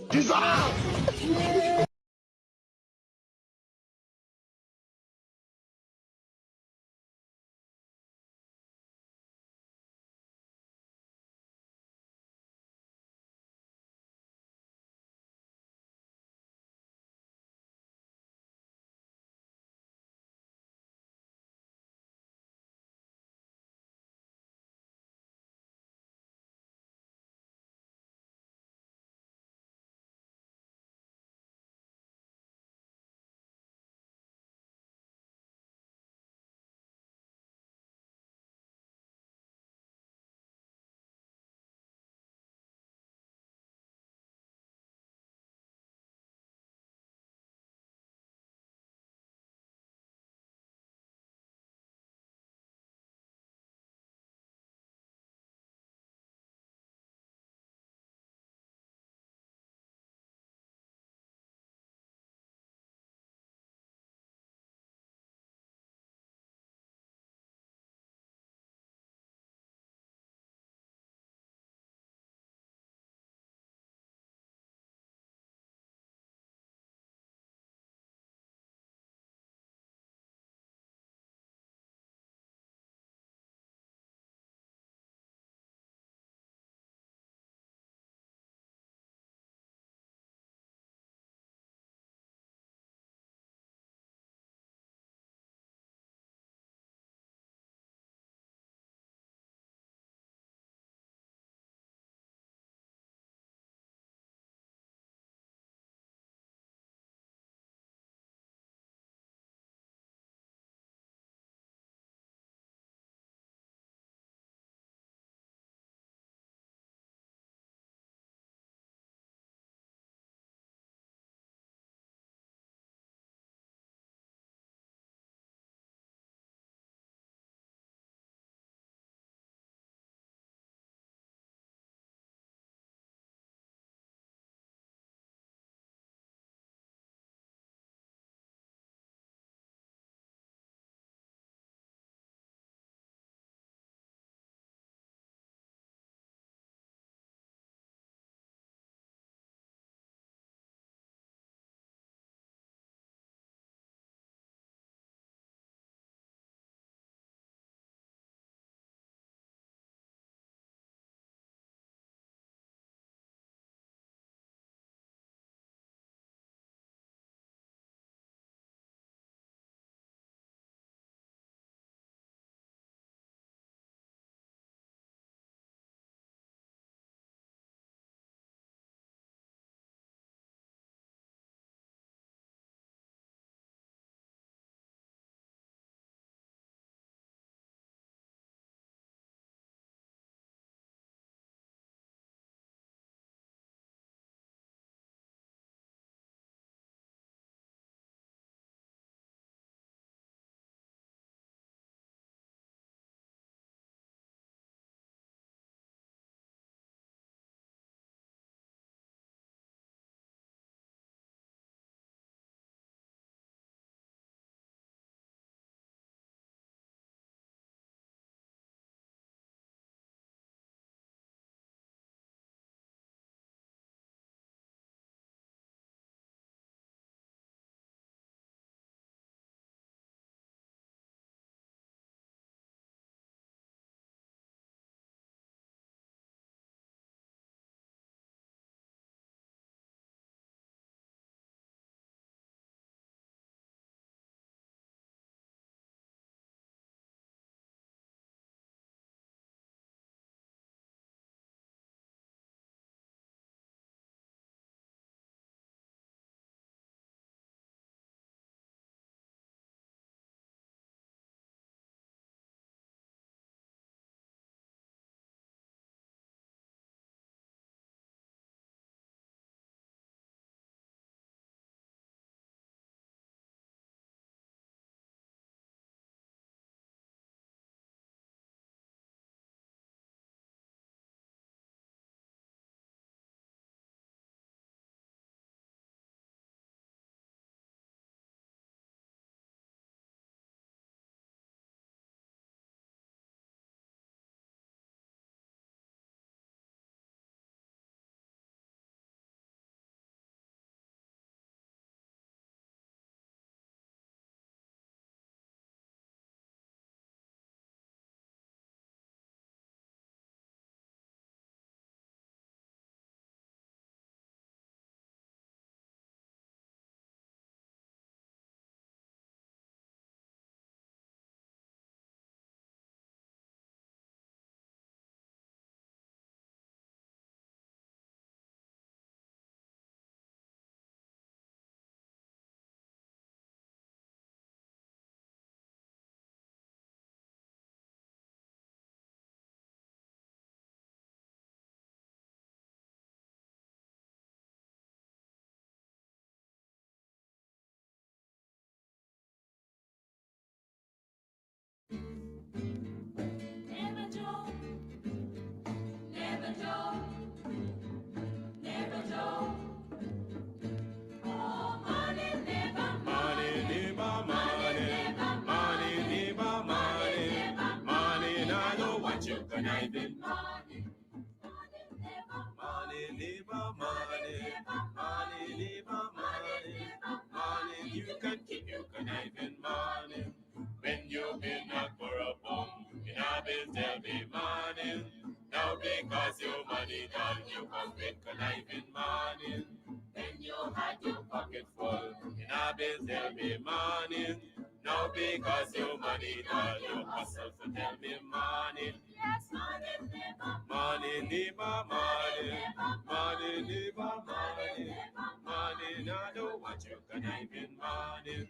Dissolve! You can keep your conniving money. When you've been a corrupt, in a bills there'll be money. Now because your money done, you come with conniving money. When you had your pocket full, in a bills there'll be money. Now because your money done, you hustle to tell me money. Yes, money, neighbor. Money, neighbor, money. Money, neighbor, money. Money, now I don't want you conniving money.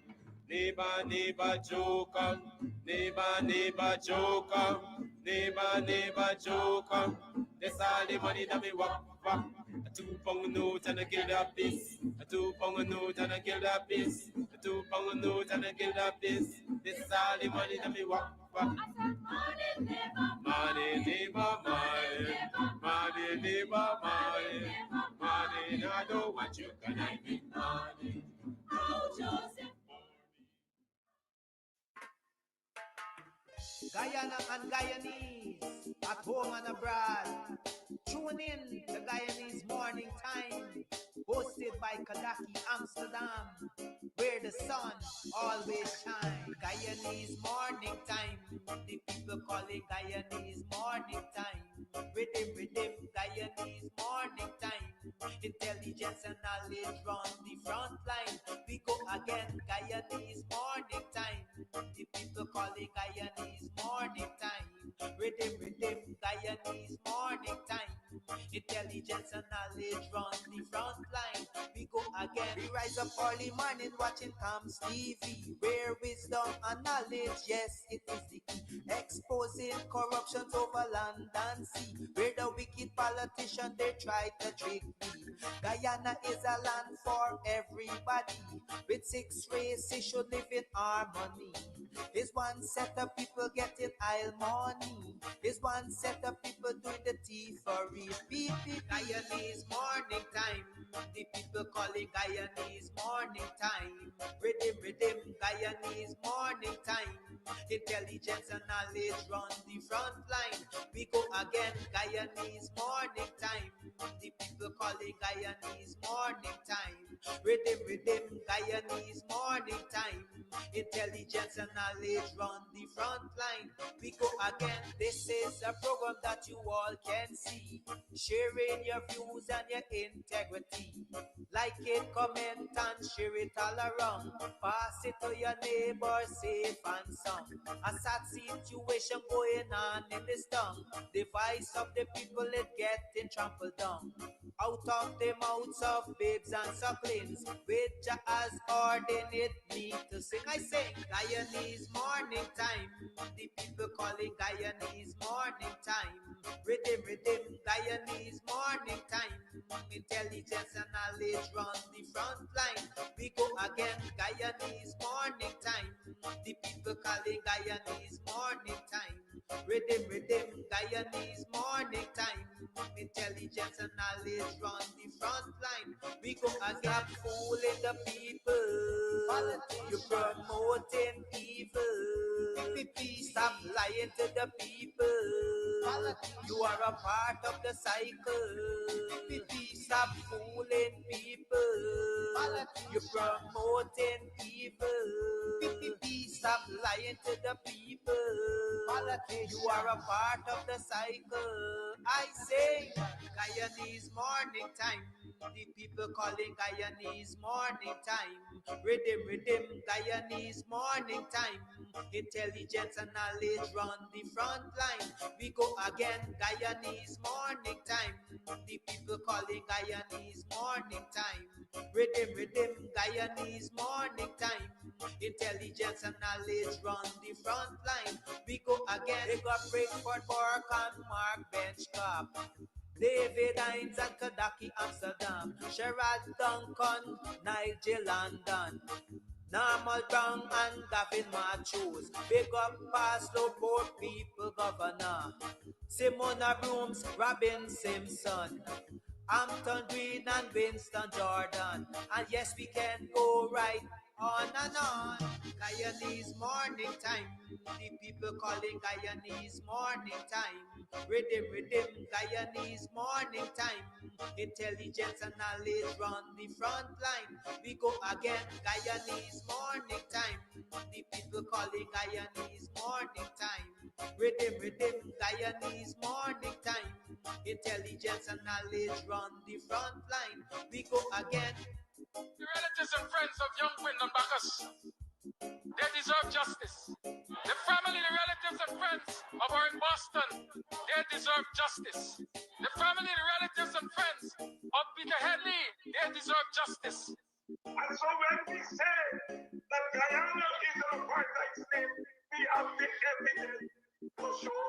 Neighbor, neighbor, joker. Neighbor, neighbor, joker. Neighbor, neighbor, joker. That's all the money that me walk for. A 2 pound note and a kill that piece. A 2 pound note and a kill that piece. A 2 pound note and a kill that piece. This is all the money that me walk for. I said money, neighbor, money, neighbor, money, money, neighbor, money, money. I don't want you conniving money. Oh, Joseph. Guyana and Guyanese, at home and abroad. Tune in to Guyanese Morning Time, hosted by Kadaki Amsterdam, where the sun always shines. Guyanese Morning Time, the people call it Guyanese Morning Time. Rhythm, Guyanese Morning Time. Intelligence and knowledge run the front line. We go again, Guyanese Morning Time. The people call it Guyanese Morning Time. Rhythm, Guyanese Morning Time. Intelligence and knowledge run the front line. We go again. We rise up early morning watching Tom's TV, where wisdom and knowledge, yes, it is the key. Exposing corruption over land and sea, where the wicked politicians they try to trick me. Guyana is a land for everybody. With 6 races should live in harmony. Is one set of people getting aisle money. Is one set of people doing the thievery. Beep, Guyanese Morning Time. The people calling Guyanese Morning Time. Rhythm, Guyanese Morning Time. Intelligence and knowledge run the front line. We go again, Guyanese Morning Time. The people calling Guyanese Morning Time. Rhythm, Guyanese Morning Time. Intelligence and knowledge run the front line. We go again. This is a program that you all can see, sharing your views and your integrity. Like it, comment and share it all around. Pass it to your neighbor, safe and sound. A sad situation going on in this town. The voice of the people is getting trampled down. Out of the mouths of babes and sucklings, which Jah has ordained me to sing. I sing Guyanese Morning Time. The people calling Guyanese Morning Time. Rhythm, Guyanese Morning Time. Intelligence and knowledge run the front line. We go again, Guyanese Morning Time. The people calling Guyanese Morning Time. Rhythm, Guyanese Morning Time. Intelligence and knowledge run the front line. We go again. Stop fooling the people. You're promoting evil. Stop lying to the people. You are a part of the cycle. Stop fooling people. You're promoting evil. Stop lying to the people. You are a part of the cycle. I say Guyanese Morning Time. The people calling Guyanese Morning Time. Rhythm, Guyanese Morning Time. Intelligence and knowledge run the front line. We go again, Guyanese Morning Time. The people calling Guyanese Morning Time. Rhythm, Guyanese Morning Time. Intelligence and knowledge run the front line. We go again. They got Breakford, Bork and Mark Benchcop. David Hines and Kadaki Amsterdam. Sherrod Duncan, Nigel London. Normal Brown and Gavin Matthews. Big up Pastor, poor people governor. Simona Brooms, Robin Simpson, Hampton Green and Winston Jordan. And yes, we can go right on and on. Guyanese morning time. The people calling Guyanese morning time. Rhythm, rhythm, Guyanese morning time. Intelligence and knowledge run the front line. We go again, Guyanese morning time. The people calling Guyanese morning time. Rhythm, rhythm, Guyanese morning time. Intelligence and knowledge run the front line. We go again. The relatives and friends of young Wyndham Bacchus, they deserve justice. The family, the relatives and friends of our in Boston, they deserve justice. The family, the relatives and friends of Peter Headley, they deserve justice. And so when we say that Guyana is an apartheid state, we have the evidence to show.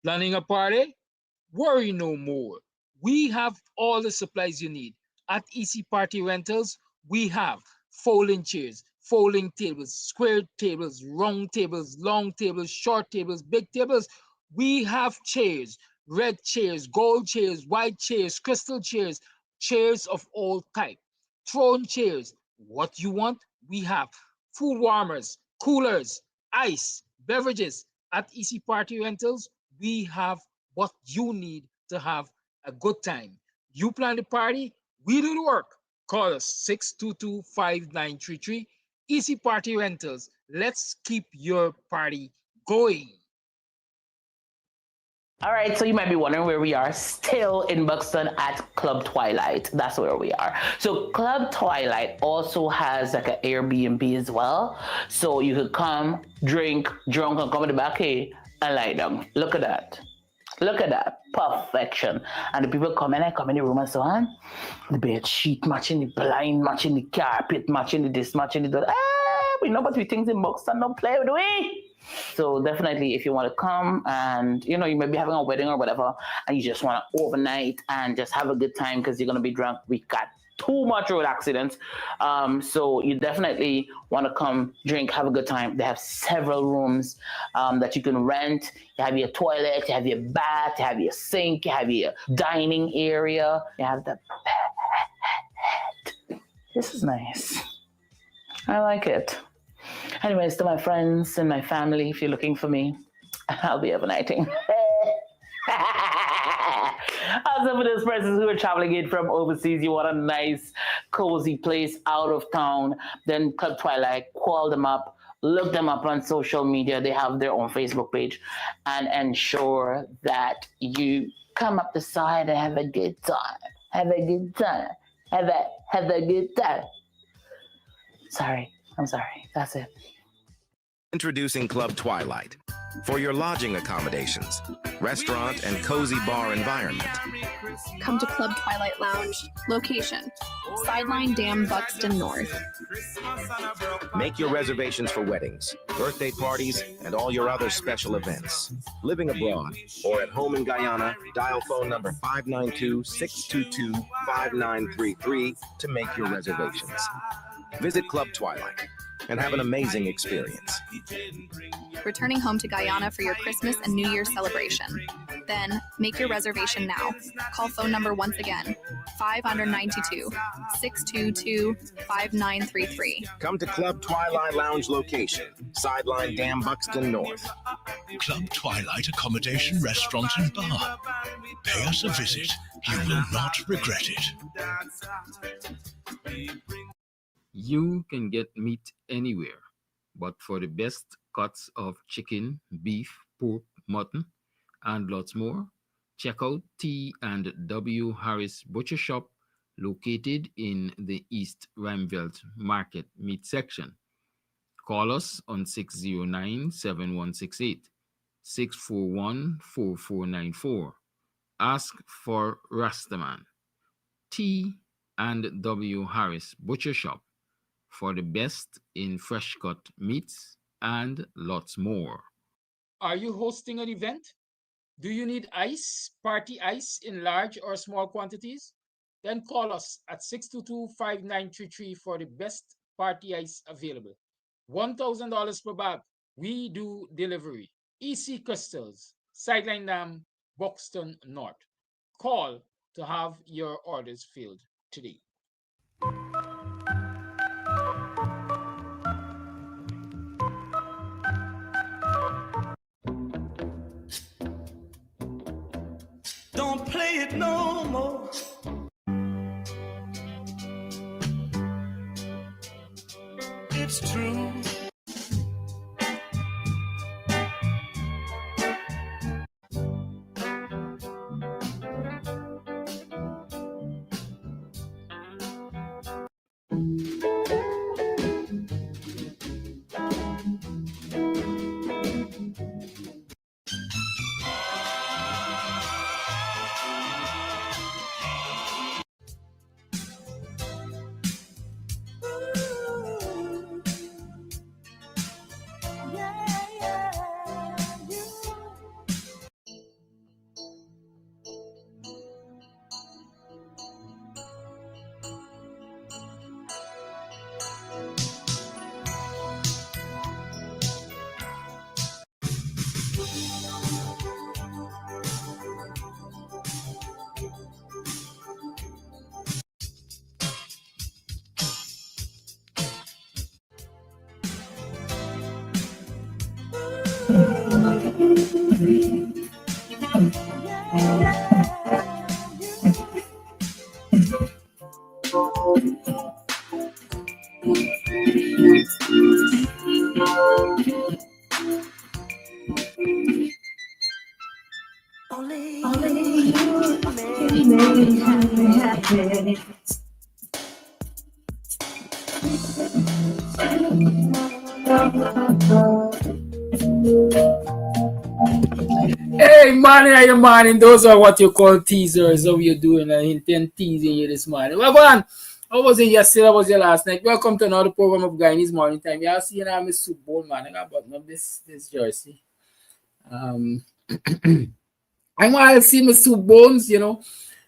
Planning a party? Worry no more. We have all the supplies you need. At EC Party Rentals, we have folding chairs, folding tables, square tables, round tables, long tables, short tables, big tables. We have chairs, red chairs, gold chairs, white chairs, crystal chairs, chairs of all type, throne chairs. What you want, we have. Food warmers, coolers, ice, beverages. At EC Party Rentals, we have what you need to have a good time. You plan the party, we do the work. Call us 622-5933. Easy Party Rentals. Let's keep your party going. All right, so you might be wondering where we are. Still in Buxton at Club Twilight. That's where we are. So Club Twilight also has like an Airbnb as well. So you could come, drink, drunk, and come in the back here and lie down. Look at that. Look at that. Perfection. And the people come in the room and so on. The bed sheet matching the blind, matching the carpet, matching the this, matching the that. We know but we things in Buxton don't play with we. So definitely if you want to come and you may be having a wedding or whatever and you just want to overnight and just have a good time because you're going to be drunk, we got too much road accidents. So you definitely want to come drink, have a good time. They have several rooms that you can rent. You have your toilet, you have your bath, you have your sink, you have your dining area, you have the bed. This is nice. I like it. Anyways, to my friends and my family, if you're looking for me, I'll be overnighting. Also for those persons who are traveling in from overseas, you want a nice, cozy place out of town, then Club Twilight, call them up, look them up on social media. They have their own Facebook page, and ensure that you come up the side and have a good time. Have a good time. Have a good time. I'm sorry. That's it. Introducing Club Twilight. For your lodging accommodations, restaurant, and cozy bar environment. Come to Club Twilight Lounge. Location: Sideline Dam, Buxton North. Make your reservations for weddings, birthday parties, and all your other special events. Living abroad or at home in Guyana, dial phone number 592-622-5933 to make your reservations. Visit Club Twilight and have an amazing experience. Returning home to Guyana for your Christmas and New Year celebration. Then make your reservation now. Call phone number once again, 592-622-5933. Come to Club Twilight Lounge location, Sideline Dam, Buxton North. Club Twilight Accommodation, Restaurant and Bar. Pay us a visit. You will not regret it. You can get meat anywhere, but for the best cuts of chicken, beef, pork, mutton, and lots more, check out T&W Harris Butcher Shop, located in the East Rheinveld Market Meat section. Call us on 609-7168, 641-4494. Ask for Rastaman, T and W Harris Butcher Shop for the best in fresh cut meats and lots more. Are you hosting an event? Do you need ice, party ice in large or small quantities? Then call us at 622-5933 for the best party ice available. $1,000 per bag. We do delivery. EC Crystals, Sideline Dam, Buxton North. Call to have your orders filled today. Don't play it no more. It's true. Hey, morning, hey, morning. Those are what you call teasers. How you doing? I intend teasing you this morning. Well, go on. How was it yesterday? How was it last night? Welcome to another program of Guyanese Morning Time. Y'all see, I'm a Super Bowl man. I got button up this jersey. I want to see my soup bones,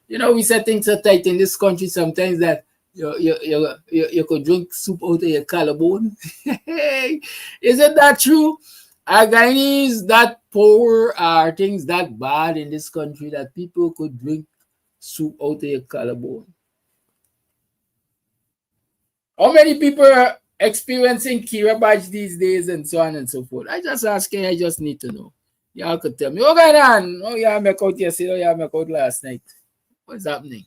we say things are tight in this country sometimes that you could drink soup out of your collarbone. Isn't that true? Are Guyanese that poor? Are things that bad in this country that people could drink soup out of your collarbone? How many people are experiencing Kira badge these days and so on and so forth? I just asking, I just need to know. Y'all could tell me, what going on? Oh, y'all make out yesterday, oh, y'all make out last night. What's happening?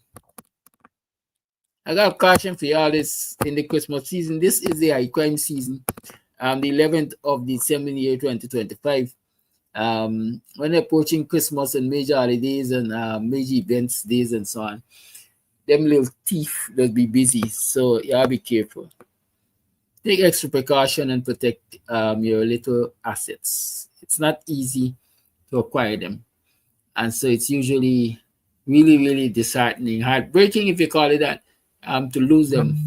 I got a caution for y'all this in the Christmas season. This is the high crime season. The 11th of December in the year 2025. When approaching Christmas and major holidays and major events days and so on, them little thief will be busy. So y'all be careful. Take extra precaution and protect your little assets. It's not easy to acquire them. And so it's usually really, really disheartening, heartbreaking, if you call it that, to lose them,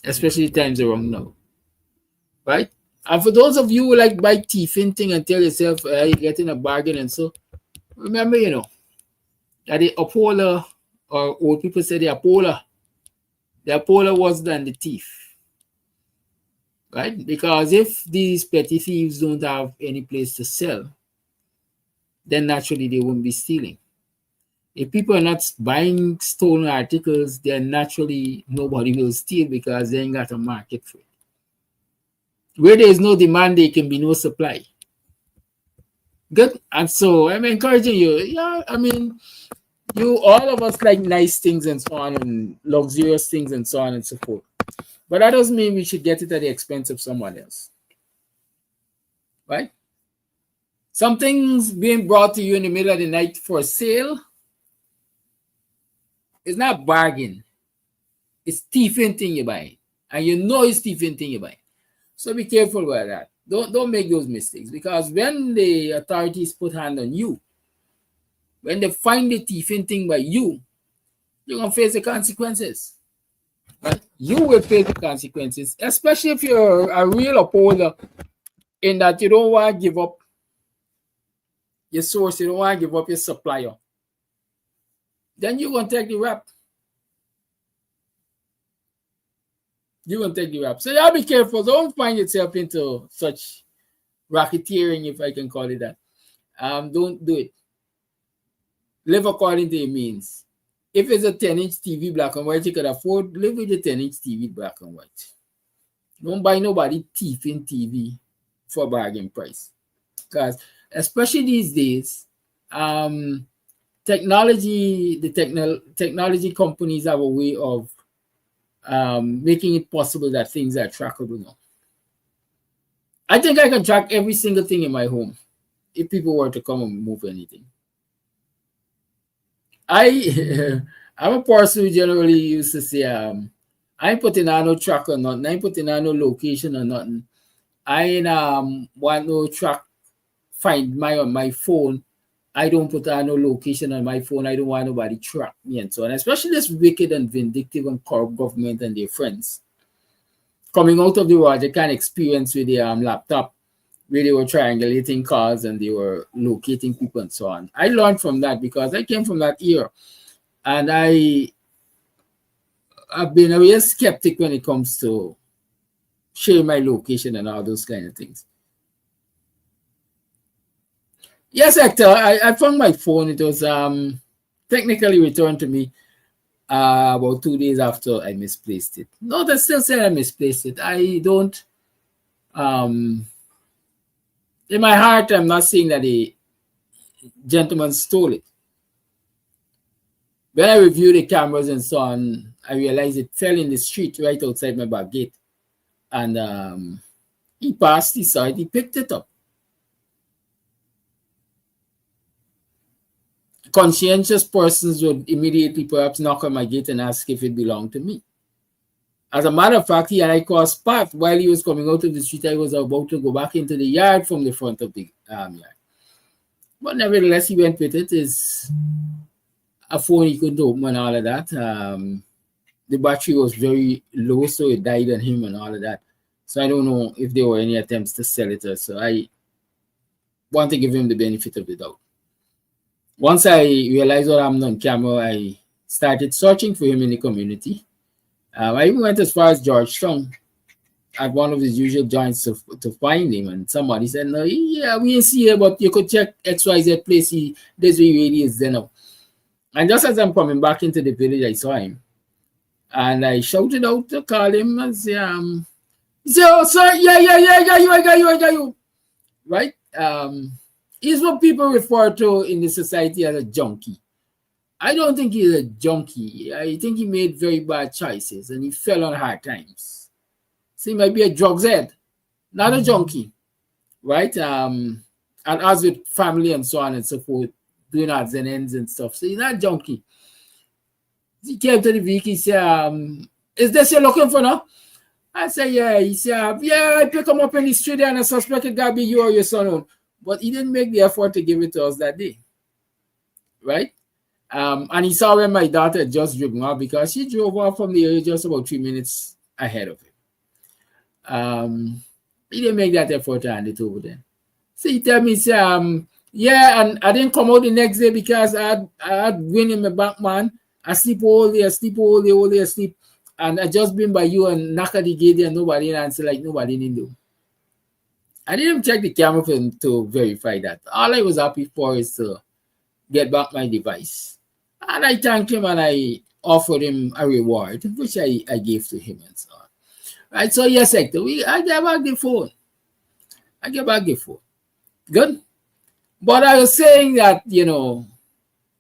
especially times are wrong now. Right? And for those of you who like buy thieving thing and tell yourself you're getting a bargain and so, remember, that the upholder, or old people say the upholder was than the thief. Right? Because if these petty thieves don't have any place to sell, then naturally they won't be stealing. If people are not buying stolen articles, then naturally nobody will steal because they ain't got a market for it. Where there is no demand, there can be no supply. Good. And so I'm encouraging you. All of us like nice things and so on, and luxurious things and so on and so forth. But that doesn't mean we should get it at the expense of someone else. Right? Some things being brought to you in the middle of the night for sale is not bargain. It's thieving thing you buy. And you know it's thieving thing you buy. So be careful about that. Don't make those mistakes, because when the authorities put hand on you, when they find the thieving thing by you, you're gonna face the consequences. Right? You will face the consequences, especially if you're a real upholder, in that you don't want to give up your source, you don't want to give up your supplier. Then you're gonna take the rap. You're gonna take the rap. So you gotta be careful. Don't find yourself into such racketeering, if I can call it that. Don't do it. Live according to your means. If it's a 10-inch TV black and white you could afford, live with the 10-inch TV black and white. Don't buy nobody thieving TV for a bargain price. Because especially these days, technology companies have a way of making it possible that things are trackable now. I think I can track every single thing in my home if people were to come and move anything. I'm a person who generally used to say, I ain't putting on no track or nothing. I ain't putting on no location or nothing. I ain't want no track find my on my phone. I don't put on no location on my phone. I don't want nobody track me and so on. Especially this wicked and vindictive and corrupt government and their friends coming out of the Roger kind of experience with their laptop, where they were triangulating cars and they were locating people and so on. I learned from that because I came from that era, and I've been a real skeptic when it comes to sharing my location and all those kind of things. Yes, Hector, I found my phone. It was technically returned to me about 2 days after I misplaced it. No, they still say I misplaced it. I don't, in my heart, I'm not saying that the gentleman stole it. When I reviewed the cameras and so on, I realized it fell in the street right outside my back gate. And he passed, he saw it, he picked it up. Conscientious persons would immediately perhaps knock on my gate and ask if it belonged to me. As a matter of fact, he and I crossed paths while he was coming out of the street. I was about to go back into the yard from the front of the yard. But nevertheless, he went with it. It's a phone he couldn't open and all of that. The battery was very low, so it died on him and all of that. So I don't know if there were any attempts to sell it or so. I want to give him the benefit of the doubt. Once I realized what happened on camera, I started searching for him in the community. I even went as far as Georgetown at one of his usual joints to find him. And somebody said, no, yeah, we ain't see him, but you could check XYZ place. This way really is there now. And just as I'm coming back into the village, I saw him. And I shouted out to call him and say, he said, oh, sir, yeah, I got you. Right? He's what people refer to in the society as a junkie. I don't think he's a junkie. I think he made very bad choices and he fell on hard times. So he might be a drugs head, not a junkie, right? And as with family and so on and so forth, doing odds and ends and stuff. So he's not a junkie. He came to the vehicle, he said, is this you're looking for now? I said, yeah. He said, yeah, I pick him up in the street and I suspect it got to be you or your son. But he didn't make the effort to give it to us that day, right? And he saw when my daughter had just driven off because she drove off from the area just about 3 minutes ahead of him. He didn't make that effort to hand it over there. So he tell me, yeah, and I didn't come out the next day because I had wind in my back, man. I sleep all day, and I just been by you and knock at the gate and nobody answer, like nobody didn't do. I didn't check the camera for him to verify that. All I was happy for is to get back my device. And I thanked him and I offered him a reward, which I gave to him and so on. Right, so yes, Hector, I get back the phone. Good. But I was saying that,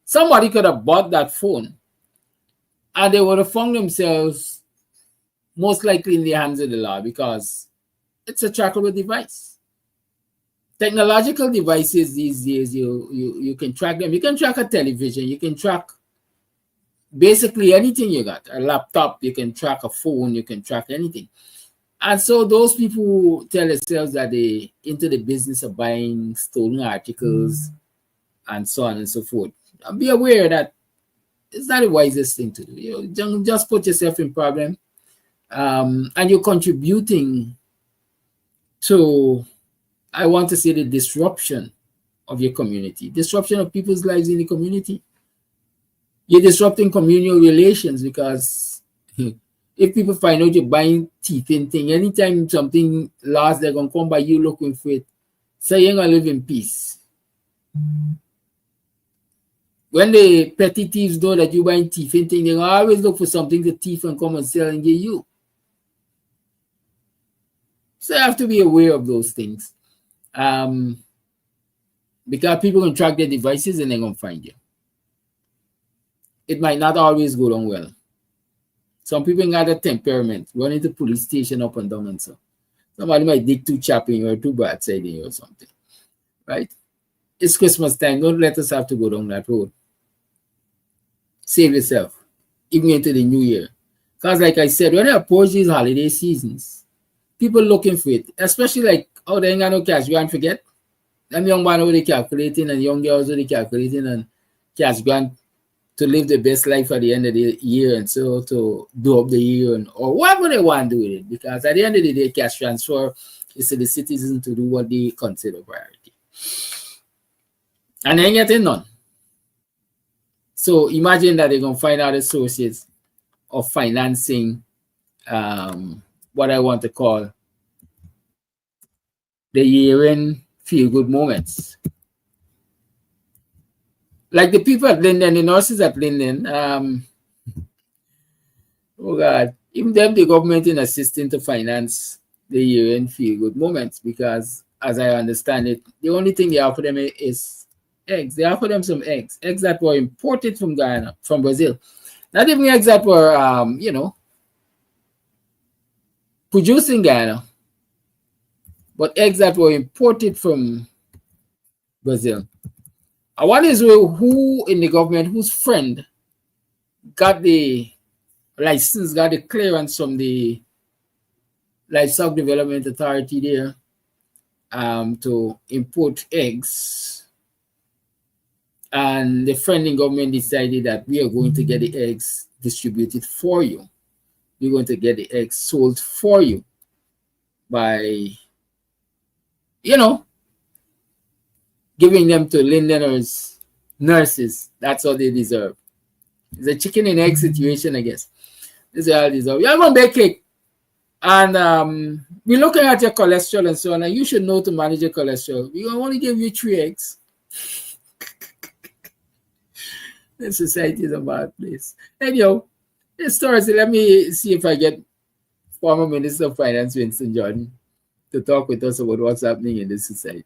somebody could have bought that phone and they would have found themselves most likely in the hands of the law because it's a trackable device. Technological devices these days, you can track them. You can track a television. You can track basically anything you got. A laptop, you can track a phone. You can track anything. And so those people who tell themselves that they into the business of buying stolen articles and so on and so forth, be aware that it's not the wisest thing to do. You know, just put yourself in problem, and you're contributing to, I want to say, the disruption of your community, disruption of people's lives in the community. You're disrupting communal relations because if people find out you're buying thieving thing, anytime something lost, they're gonna come by you looking for it. So you ain't gonna live in peace. When the petty thieves know that you buying thieving thing, they're gonna always look for something to thief and come and sell and give you. So you have to be aware of those things. Because people can track their devices and they're gonna find you. It might not always go down well. Some people got a temperament, running to police station up and down and so. Somebody might dig too chapping or too bad siding or something. Right? It's Christmas time. Don't let us have to go down that road. Save yourself, even into the new year. Because like I said, when I approach these holiday seasons, people looking for it, especially like, oh, they ain't got no cash, you can't forget. Them young man over they calculating and young girls over they calculating and cash grant to live the best life at the end of the year and so to do up the year and or whatever they want to do with it. Because at the end of the day, cash transfer is to the citizens to do what they consider priority. And they ain't getting none. So imagine that they're going to find other sources of financing what I want to call the year-end feel-good moments. Like the people at Linden, the nurses at Linden, oh God, even them, the government in assisting to finance the year-end feel-good moments because, as I understand it, the only thing they offer them is eggs. They offer them some eggs that were imported from Guyana, from Brazil. Not even eggs that were, produced in Guyana, but eggs that were imported from Brazil. I wonder who in the government, whose friend got the license, got the clearance from the Livestock Development Authority there to import eggs. And the friend in government decided that we are going to get the eggs distributed for you. We're going to get the eggs sold for you by, giving them to Lindeners nurses. That's what they deserve. It's a chicken and egg situation, I guess. This is all they deserve. You're going to bake cake. And we're looking at your cholesterol and so on. And you should know to manage your cholesterol. We're going to only give you 3 eggs. The society is a bad place. Anyhow, it's Thursday. Let me see if I get former Minister of Finance Winston Jordan to talk with us about what's happening in this society.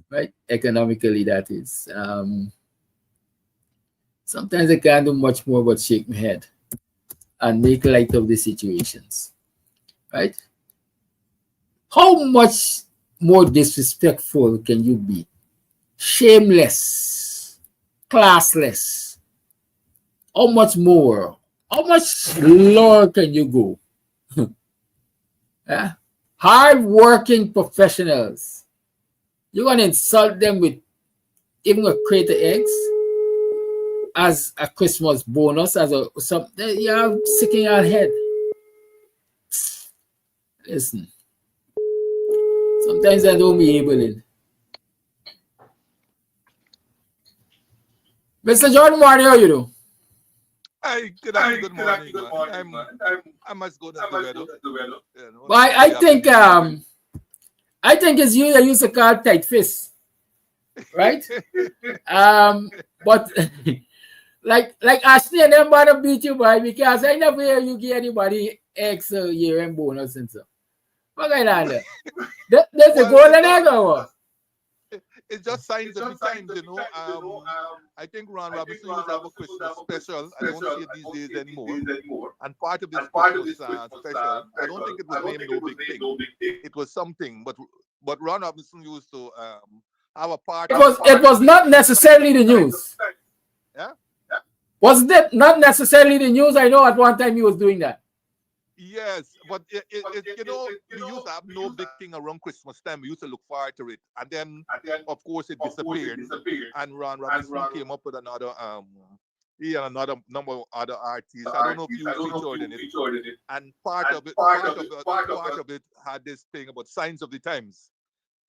Right? Economically, that is. Sometimes I can't do much more but shake my head and make light of the situations. Right? How much more disrespectful can you be? Shameless, classless. How much more? How much lower can you go? Yeah? Hard-working professionals. You're going to insult them with even a crate of eggs as a Christmas bonus, as something you're sick in your head. Listen, sometimes I don't be able to. Mr. Jordan, morning, how you do? Hi, good morning. I must go to the weather. But I think it's you that used to call tight fist, right? But like Ashley and them bother beat you, boy, because I never hear you give anybody extra year-end bonus and stuff. What kind of that? There's a golden egg or what? It's just signs every time, I think Ron Robinson used to have a Christmas special. I don't see it these days anymore. And part of this Christmas special, I don't think it was named No Big Thing. It was something, but Ron Robinson used to have a part. It was not necessarily the news. Yeah? Was that not necessarily the news? I know at one time he was doing that. Yes, but we used to have no big thing around Christmas time. We used to look forward to it, and then, of course, it disappeared. And Ron Robinson came up with another he and another number of other artists. I don't know if you featured in it, and part of it had this thing about signs of the times,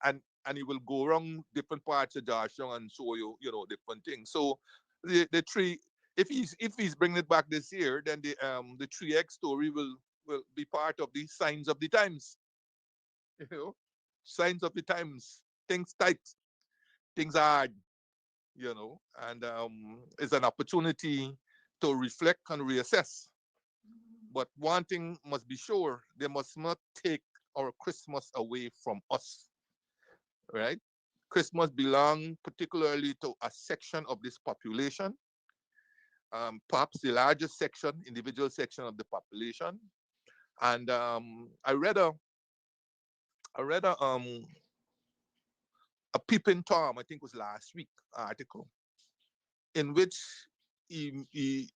and he will go around different parts of Joshua and show you, different things. So the tree, if he's bringing it back this year, then the 3X story will be part of the signs of the times. You know, signs of the times. Things tight, things hard. And it's an opportunity to reflect and reassess. But one thing must be sure: they must not take our Christmas away from us. Right? Christmas belongs particularly to a section of this population, perhaps the largest section, individual section of the population. And I read a Peeping Tom, I think it was last week, article in which he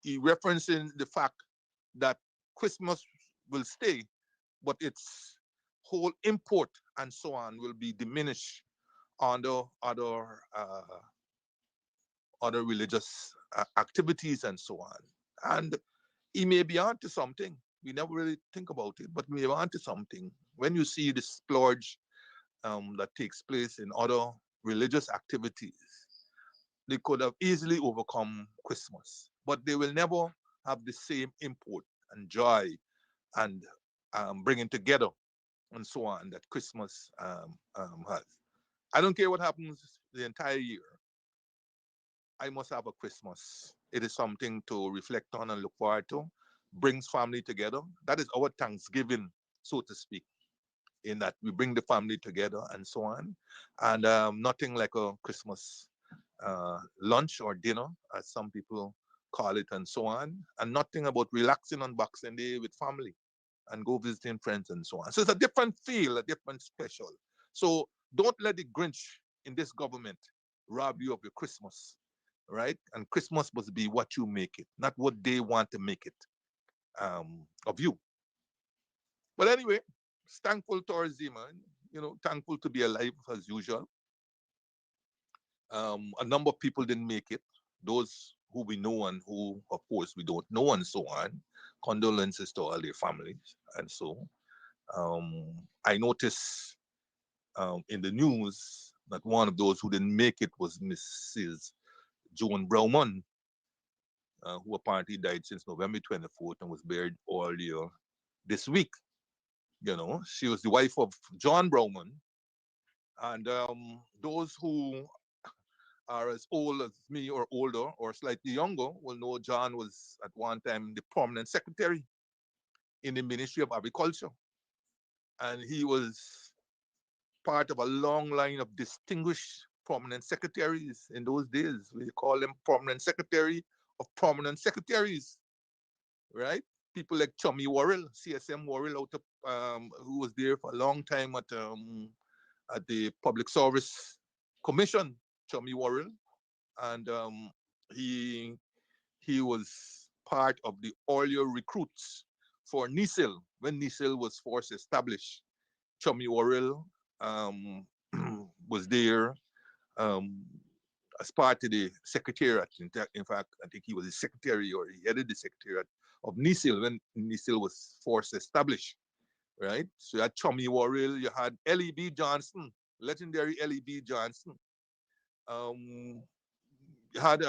referencing the fact that Christmas will stay, but its whole import and so on will be diminished under other religious activities and so on. And he may be onto something. We never really think about it, but we may be onto something. When you see the splurge that takes place in other religious activities, they could have easily overcome Christmas, but they will never have the same import and joy and bringing together and so on that Christmas has. I don't care what happens the entire year. I must have a Christmas. It is something to reflect on and look forward to. Brings family together. That is our Thanksgiving, so to speak, in that we bring the family together and so on. And nothing like a Christmas lunch or dinner, as some people call it, and so on. And nothing about relaxing on Boxing Day with family and go visiting friends and so on. So it's a different feel, a different special. So don't let the Grinch in this government rob you of your Christmas, right? And Christmas must be what you make it, not what they want to make it of you. But anyway, it's thankful towards the man, thankful to be alive as usual. A number of people didn't make it, those who we know and who, of course, we don't know and so on. Condolences to all their families and so. I noticed in the news that one of those who didn't make it was Mrs. Joan Browman, who apparently died since November 24th and was buried earlier this week. She was the wife of John Browman. And those who are as old as me or older or slightly younger will know John was at one time the permanent secretary in the Ministry of Agriculture. And he was part of a long line of distinguished prominent secretaries in those days. We call them permanent secretary of prominent secretaries, right? People like Chummy Worrell, CSM Worrell, who was there for a long time at the Public Service Commission, Chummy Worrell, and he was part of the earlier recruits for NISIL when NISIL was first established. Chummy Worrell um, was there um, as part of the secretariat. In fact, I think he was the secretary or he headed the secretariat of NISIL when NISIL was first established, right? So you had Chummy Worrell, you had L.E.B. Johnson, legendary L.E.B. Johnson. You had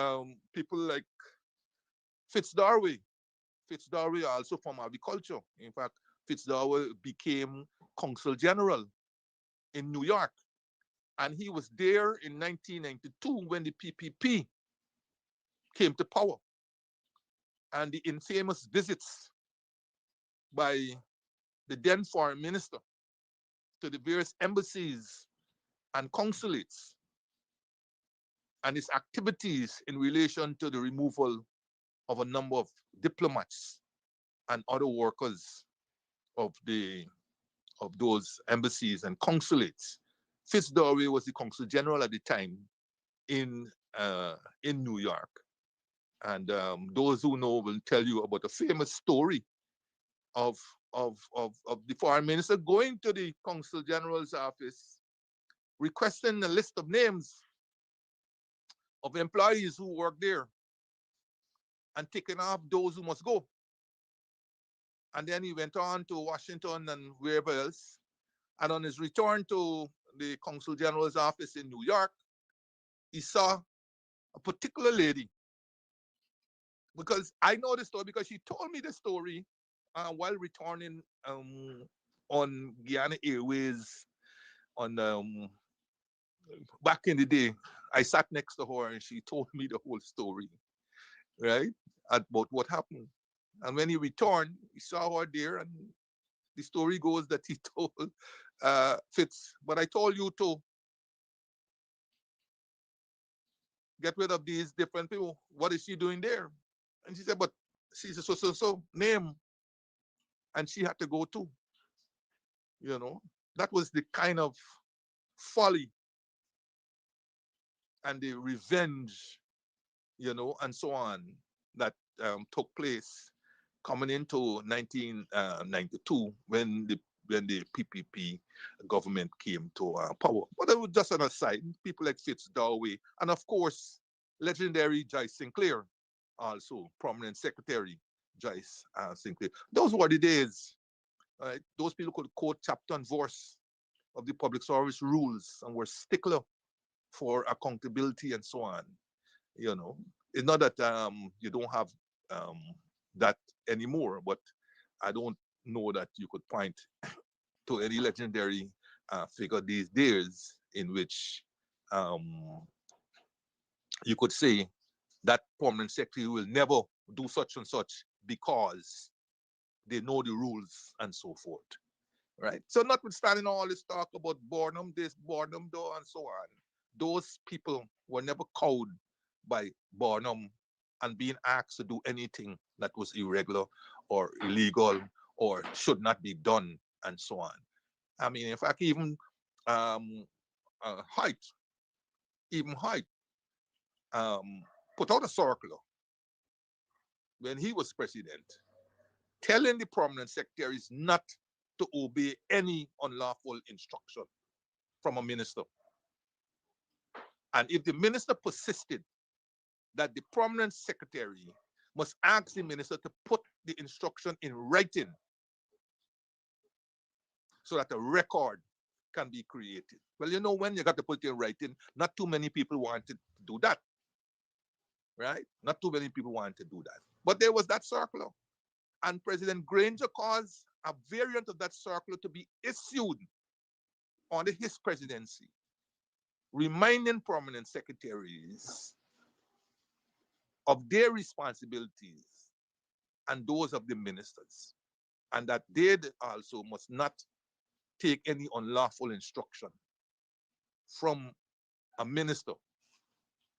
people like Fitzdarway. Fitzdarway also from agriculture. In fact, Fitzdarway became consul general in New York. And he was there in 1992 when the PPP came to power. And the infamous visits by the then foreign minister to the various embassies and consulates and his activities in relation to the removal of a number of diplomats and other workers of those embassies and consulates. Fitzdarway was the consul general at the time in New York. And those who know will tell you about a famous story of the foreign minister going to the consul general's office, requesting a list of names of employees who work there and taking off those who must go. And then he went on to Washington and wherever else. And on his return to the consul general's office in New York, he saw a particular lady. Because I know the story because she told me the story while returning on Guyana Airways on back in the day. I sat next to her and she told me the whole story, right? About what happened. And when he returned, he saw her there, and the story goes that he told Fitz, but I told you to get rid of these different people. What is she doing there? And she said, but she's a so name. And she had to go too. You know, that was the kind of folly and the revenge, you know, and so on that took place coming into 1992 when the PPP government came to power. But it was just an aside. People like Fitzdarway, and of course, legendary Joyce Sinclair, also prominent secretary Joyce Sinclair. Those were the days. Right? Those people could quote chapter and verse of the public service rules and were stickler for accountability and so on. You know, it's not that you don't have that anymore, but I don't know that you could point to any legendary figure these days in which you could say that permanent secretary will never do such and such because they know the rules and so forth. Right? So notwithstanding all this talk about boredom this, boredom though, and so on, those people were never cowed by boredom and being asked to do anything that was irregular or illegal or should not be done and so on. I mean, in fact, even Height, put out a circular when he was president, telling the prominent secretaries not to obey any unlawful instruction from a minister. And if the minister persisted, that the prominent secretary must ask the minister to put the instruction in writing so that a record can be created. Well, you know, when you got to put it in writing, not too many people wanted to do that. Right? Not too many people wanted to do that. But there was that circular. And President Granger caused a variant of that circular to be issued under his presidency, reminding prominent secretaries of their responsibilities and those of the ministers, and that they also must not take any unlawful instruction from a minister.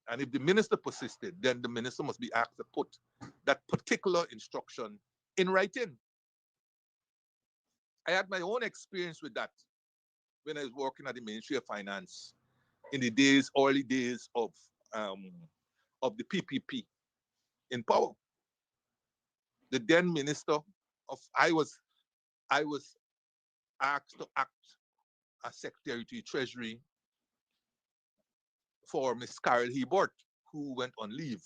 And if the minister persisted, then the minister must be asked to put that particular instruction in writing. I had my own experience with that when I was working at the Ministry of Finance in the days, early days of the PPP in power. The then minister I was asked to act as Secretary to the Treasury for Miss Carol Hebert, who went on leave.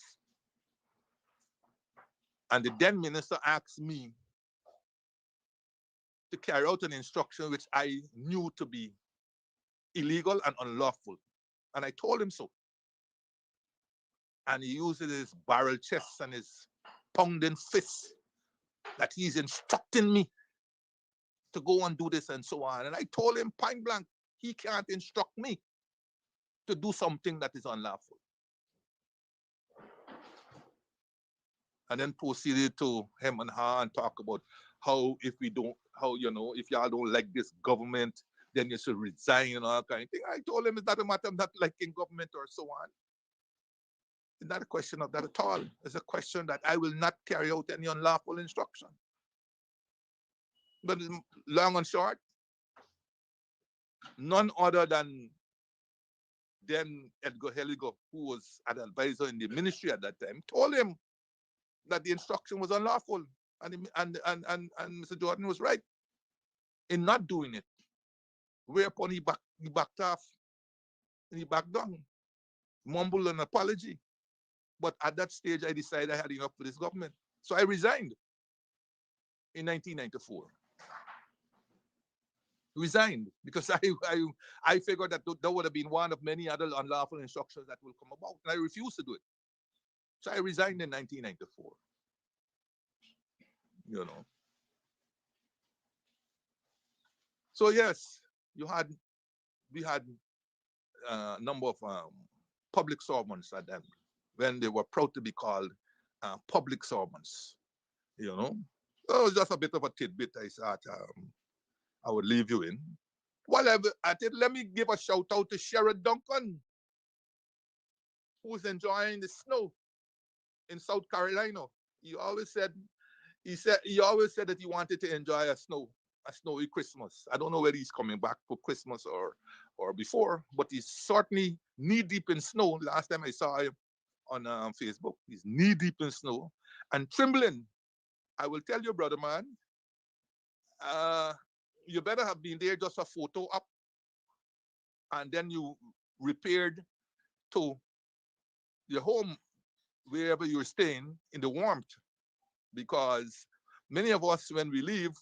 And the then minister asked me to carry out an instruction which I knew to be illegal and unlawful. And I told him so. And he used his barrel chest and his pounding fist that he's instructing me to go and do this and so on. And I told him point blank, he can't instruct me to do something that is unlawful. And then proceeded to him and her and talk about how if y'all don't like this government, then you should resign and all kind of thing. I told him it's not a matter of not liking government or so on. It's not a question of that at all. It's a question that I will not carry out any unlawful instruction. But long and short, none other than then Edgar Heligo, who was an advisor in the ministry at that time, told him that the instruction was unlawful. And Mr. Jordan was right in not doing it. Whereupon he backed off and he backed down, mumbled an apology. But at that stage, I decided I had enough for this government. So I resigned in 1994. Resigned because I figured that that would have been one of many other unlawful instructions that will come about, and I refused to do it. So I resigned in 1994. You know. So yes, we had a number of public servants at them when they were proud to be called public servants. You know, so it was just a bit of a tidbit I thought I would leave you in. Well, let me give a shout out to Sherrod Duncan, who's enjoying the snow in South Carolina. He always said that he wanted to enjoy a snowy Christmas. I don't know whether he's coming back for Christmas or before, but he's certainly knee deep in snow. Last time I saw him on Facebook, he's knee deep in snow and trembling. I will tell you, brother man, you better have been there just a photo up, and then you repaired to your home, wherever you're staying, in the warmth, because many of us, when we live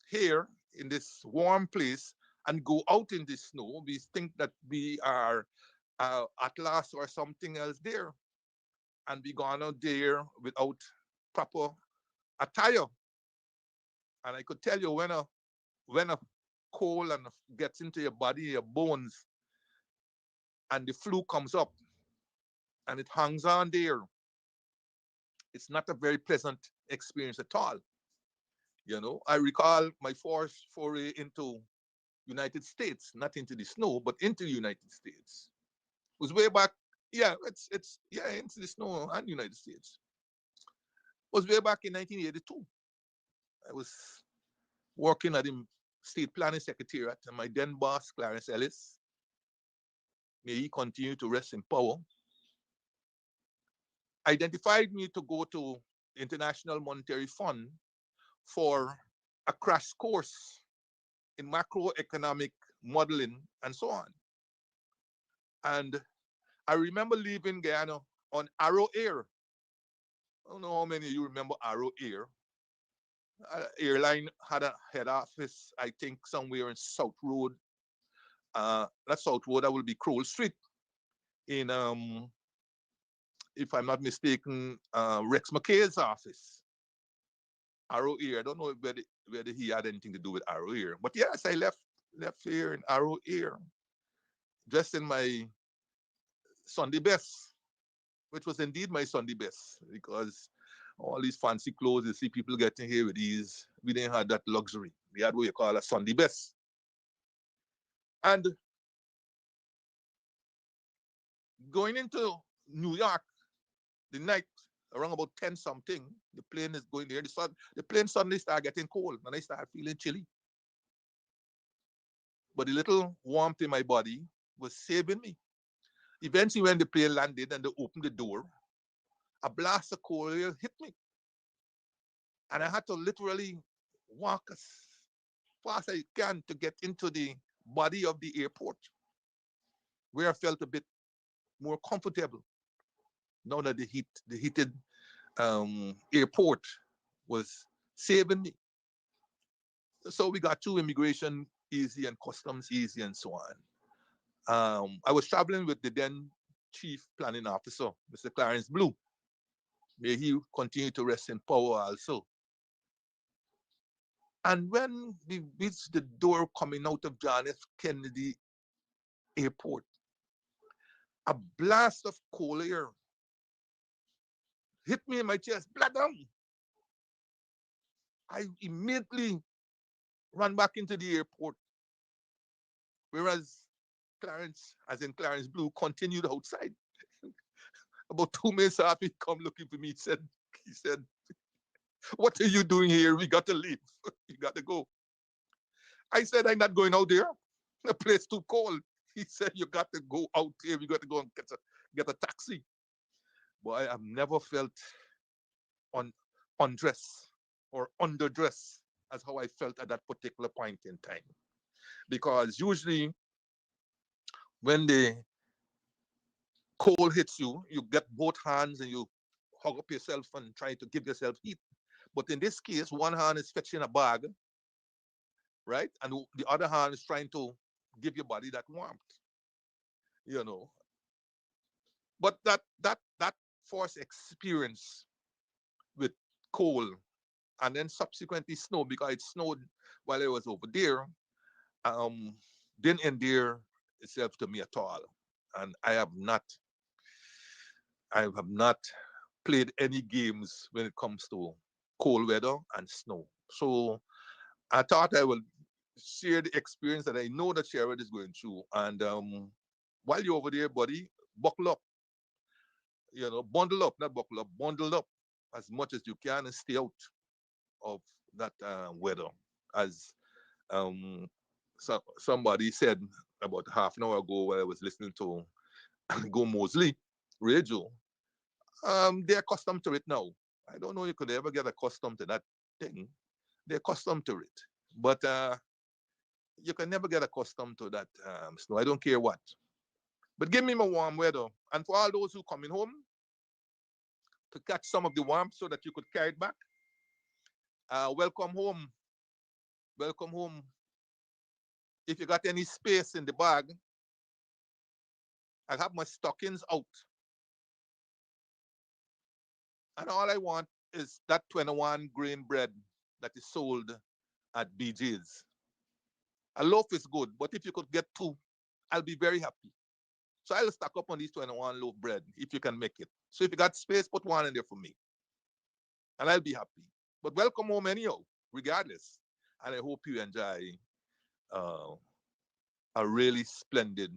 here in this warm place and go out in the snow, we think that we are at last or something else there, and we gone out there without proper attire. And I could tell you, when a cold and gets into your body, your bones, and the flu comes up and it hangs on there, it's not a very pleasant experience at all. You know, I recall my first foray into United States, not into the snow, but into the United States. It was way back, into the snow and United States. It was way back in 1982. I was working at the State Planning Secretariat, and my then boss, Clarence Ellis, may he continue to rest in power, identified me to go to the International Monetary Fund for a crash course in macroeconomic modeling and so on. And I remember leaving Guyana on Arrow Air. I don't know how many of you remember Arrow Air. Airline had a head office, I think, somewhere in South Road. Not South Road, that will be Crowell Street in, if I'm not mistaken, Rex McKay's office. Arrow Air. I don't know whether he had anything to do with Arrow Air. But yes, I left here in Arrow Air, dressed in my Sunday best, which was indeed my Sunday best, because all these fancy clothes you see people getting here with these, we didn't have that luxury. We had what you call a Sunday best. And going into New York, the night around about 10 something, the plane is going there. The plane suddenly started getting cold, and I started feeling chilly. But the little warmth in my body was saving me. Eventually, when the plane landed and they opened the door, a blast of cold air hit me. And I had to literally walk as fast as I can to get into the body of the airport, where I felt a bit more comfortable. Now that the heated airport was saving me. So we got through immigration easy and customs easy and so on. I was traveling with the then chief planning officer, Mr. Clarence Blue. May he continue to rest in power also. And when we reached the door coming out of John F. Kennedy Airport, a blast of cold air hit me in my chest, bladam. I immediately ran back into the airport, whereas Clarence, as in Clarence Blue, continued outside. About 2 minutes after he come looking for me, he said, "What are you doing here? We got to leave. You got to go." I said, "I'm not going out there. The place too cold." He said, "You got to go out here. We got to go and get a taxi." Boy, I've never felt undressed or underdressed, as how I felt at that particular point in time. Because usually when the cold hits you, you get both hands and you hug up yourself and try to give yourself heat. But in this case, one hand is fetching a bag, right? And the other hand is trying to give your body that warmth, you know. But that first experience with cold and then subsequently snow, because it snowed while I was over there, didn't endear itself to me at all. And I have not played any games when it comes to cold weather and snow. So I thought I will share the experience that I know that Sherrod is going through. And while you're over there, buddy, buckle up. You know, bundle up, not buckle up, bundle up as much as you can and stay out of that weather. As somebody said about half an hour ago while I was listening to Go Mosley radio, they're accustomed to it now. I don't know you could ever get accustomed to that thing. They're accustomed to it. But you can never get accustomed to that snow. I don't care what. But give me my warm weather. And for all those who coming home to catch some of the warmth so that you could carry it back, welcome home. Welcome home. If you got any space in the bag, I have my stockings out. And all I want is that 21 grain bread that is sold at BJ's. A loaf is good, but if you could get two, I'll be very happy. So I'll stack up on these 21 loaf bread if you can make it. So if you got space, put one in there for me. And I'll be happy. But welcome home anyhow, regardless. And I hope you enjoy a really splendid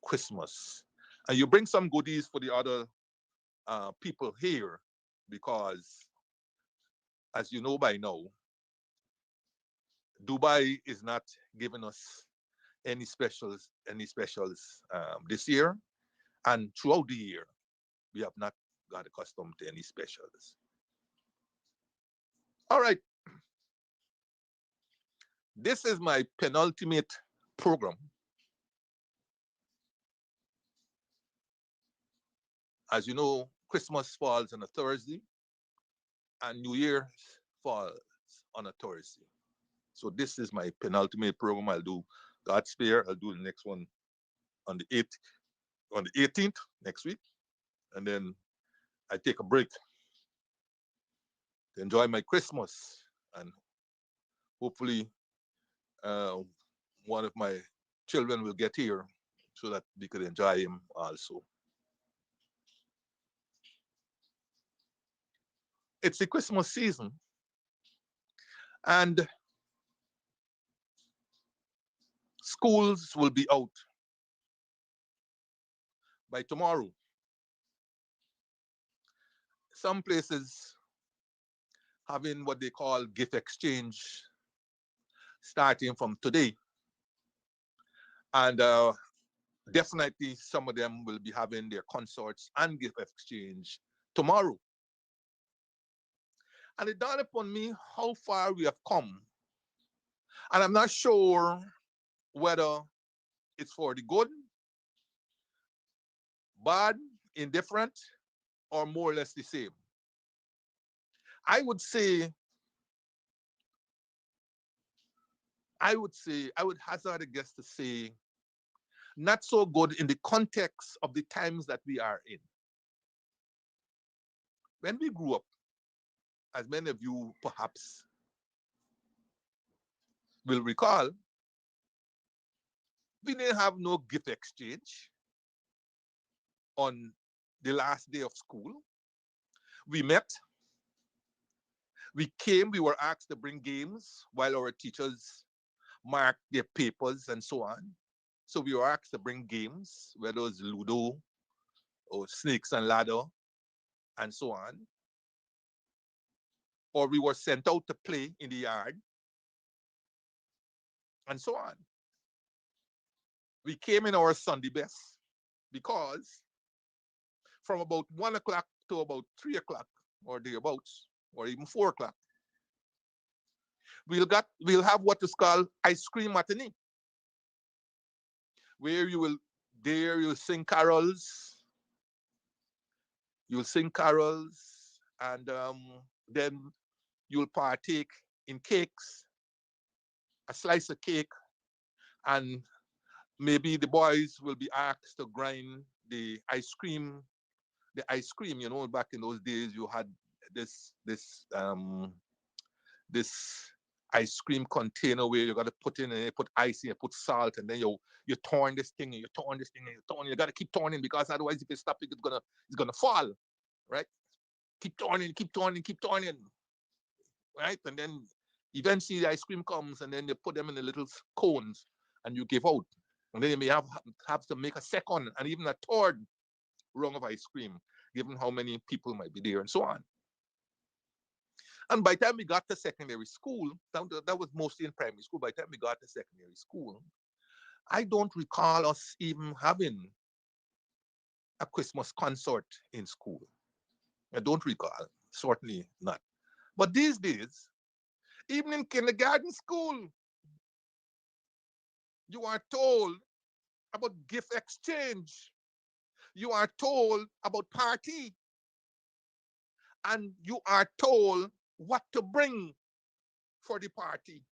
Christmas. And you bring some goodies for the other people here, because as you know by now, Dubai is not giving us any specials this year, and throughout the year we have not got accustomed to any specials. All right, this is my penultimate program. As you know, Christmas falls on a Thursday and New Year's falls on a Thursday. So this is my penultimate program. I'll do God's Spare. I'll do the next one on the 18th next week. And then I take a break to enjoy my Christmas. And hopefully one of my children will get here so that we could enjoy him also. It's the Christmas season. And schools will be out by tomorrow. Some places having what they call gift exchange starting from today. And definitely some of them will be having their concerts and gift exchange tomorrow. And it dawned upon me how far we have come. And I'm not sure whether it's for the good, bad, indifferent, or more or less the same. I would hazard a guess to say, not so good in the context of the times that we are in. When we grew up, as many of you perhaps will recall, we didn't have no gift exchange on the last day of school. We met, we came, we were asked to bring games while our teachers marked their papers and so on. So we were asked to bring games, whether it was Ludo or Snakes and Ladder and so on. Or we were sent out to play in the yard and so on. We came in our Sunday best because from about 1 o'clock to about 3 o'clock or thereabouts, or even 4 o'clock, we'll have what is called ice cream matinee, where you'll sing carols, and then you'll partake in cakes, a slice of cake, and maybe the boys will be asked to grind the ice cream. Back in those days, you had this ice cream container where you got to put in and you put ice in, you put salt, and then you torn this thing and you torn this thing and you torn. You got to keep turning, because otherwise, if you stop it, it's gonna fall, right? Keep turning, right? And then eventually the ice cream comes, and then they put them in the little cones, and you give out. And then you may have to make a second and even a third rung of ice cream, given how many people might be there and so on. And by the time we got to secondary school, that was mostly in primary school. By the time we got to secondary school, I don't recall us even having a Christmas concert in school. I don't recall, certainly not. But these days, even in kindergarten school, you are told about gift exchange. You are told about party. And you are told what to bring for the party,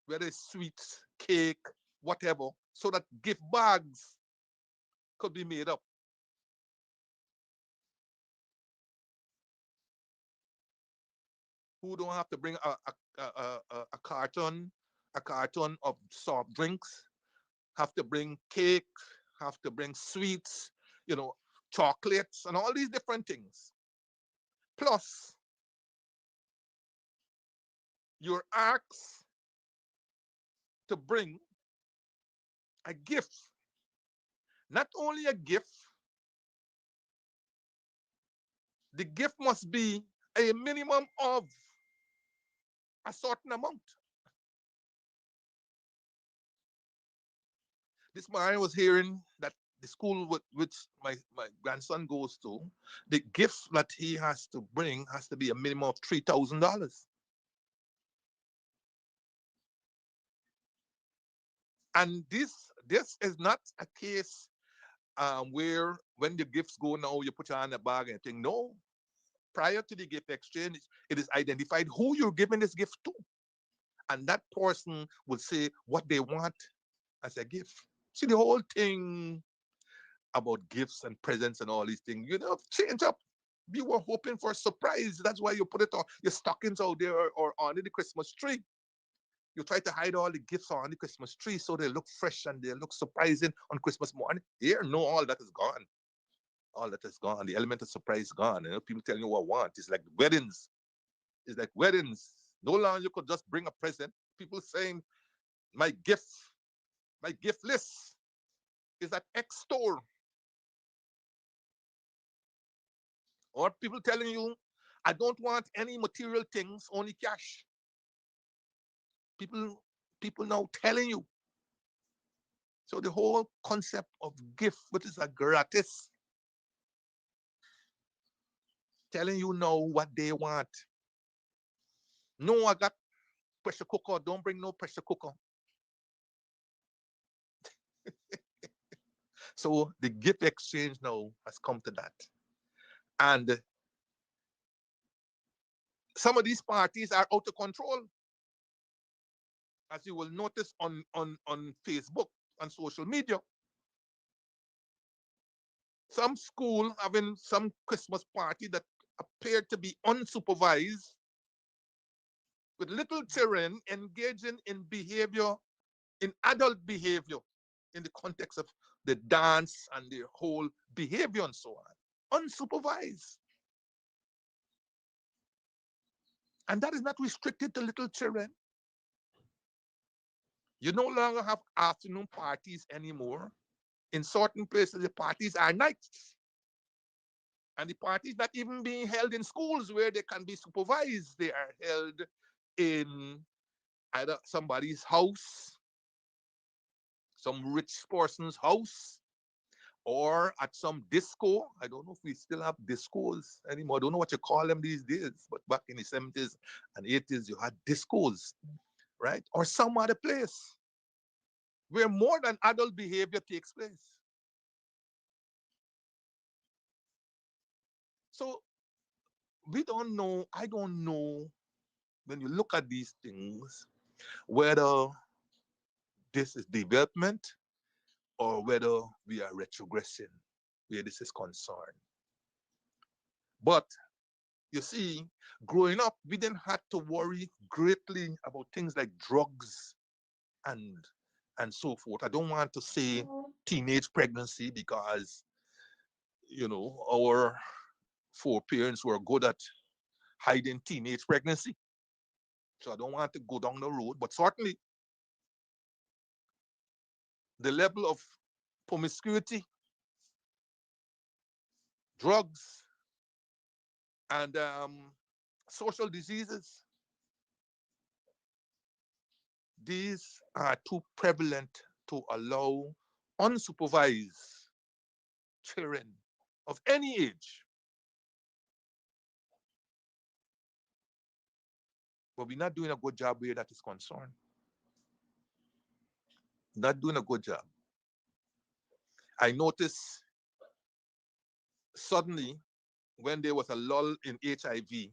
whether it's sweets, cake, whatever, so that gift bags could be made up. Who don't have to bring a carton of soft drinks, have to bring cake, have to bring sweets, chocolates, and all these different things. Plus, you're asked to bring a gift. Not only a gift, the gift must be a minimum of a certain amount. This morning I was hearing that the school which my grandson goes to, the gift that he has to bring has to be a minimum of $3,000. And this is not a case where when the gifts go now, you put it in a bag and think, no. Prior to the gift exchange, it is identified who you're giving this gift to. And that person will say what they want as a gift. See, the whole thing about gifts and presents and all these things, change up. We were hoping for a surprise. That's why you put it on your stockings out there or under the Christmas tree. You try to hide all the gifts on the Christmas tree so they look fresh and they look surprising on Christmas morning. Here, no, all that is gone. All that is gone. The element of surprise is gone. People telling you what I want. It's like weddings. No longer you could just bring a present. People saying, my gift list is at X store. Or people telling you, I don't want any material things, only cash. People now telling you. So the whole concept of gift, which is a gratis, telling you now what they want. No, I got pressure cooker. Don't bring no pressure cooker. So the gift exchange now has come to that. And some of these parties are out of control. As you will notice on Facebook and social media. Some school having some Christmas party that appeared to be unsupervised, with little children engaging in behavior, in adult behavior, in the context of the dance and the whole behavior and so on. Unsupervised. And that is not restricted to little children. You no longer have afternoon parties anymore. In certain places, the parties are nights. And the parties not even being held in schools where they can be supervised. They are held in either somebody's house, some rich person's house, or at some disco. I don't know if we still have discos anymore. I don't know what you call them these days, but back in the 70s and 80s, you had discos, right? Or some other place where more than adult behavior takes place. So we don't know, I don't know, when you look at these things, whether this is development or whether we are retrogressing where this is concerned. But you see, growing up, we didn't have to worry greatly about things like drugs and and so forth. I don't want to say teenage pregnancy because our foreparents were good at hiding teenage pregnancy. So I don't want to go down the road, but certainly the level of promiscuity, drugs, and social diseases, these are too prevalent to allow unsupervised children of any age. But we're not doing a good job where that is concerned. Not doing a good job. I noticed suddenly when there was a lull in HIV,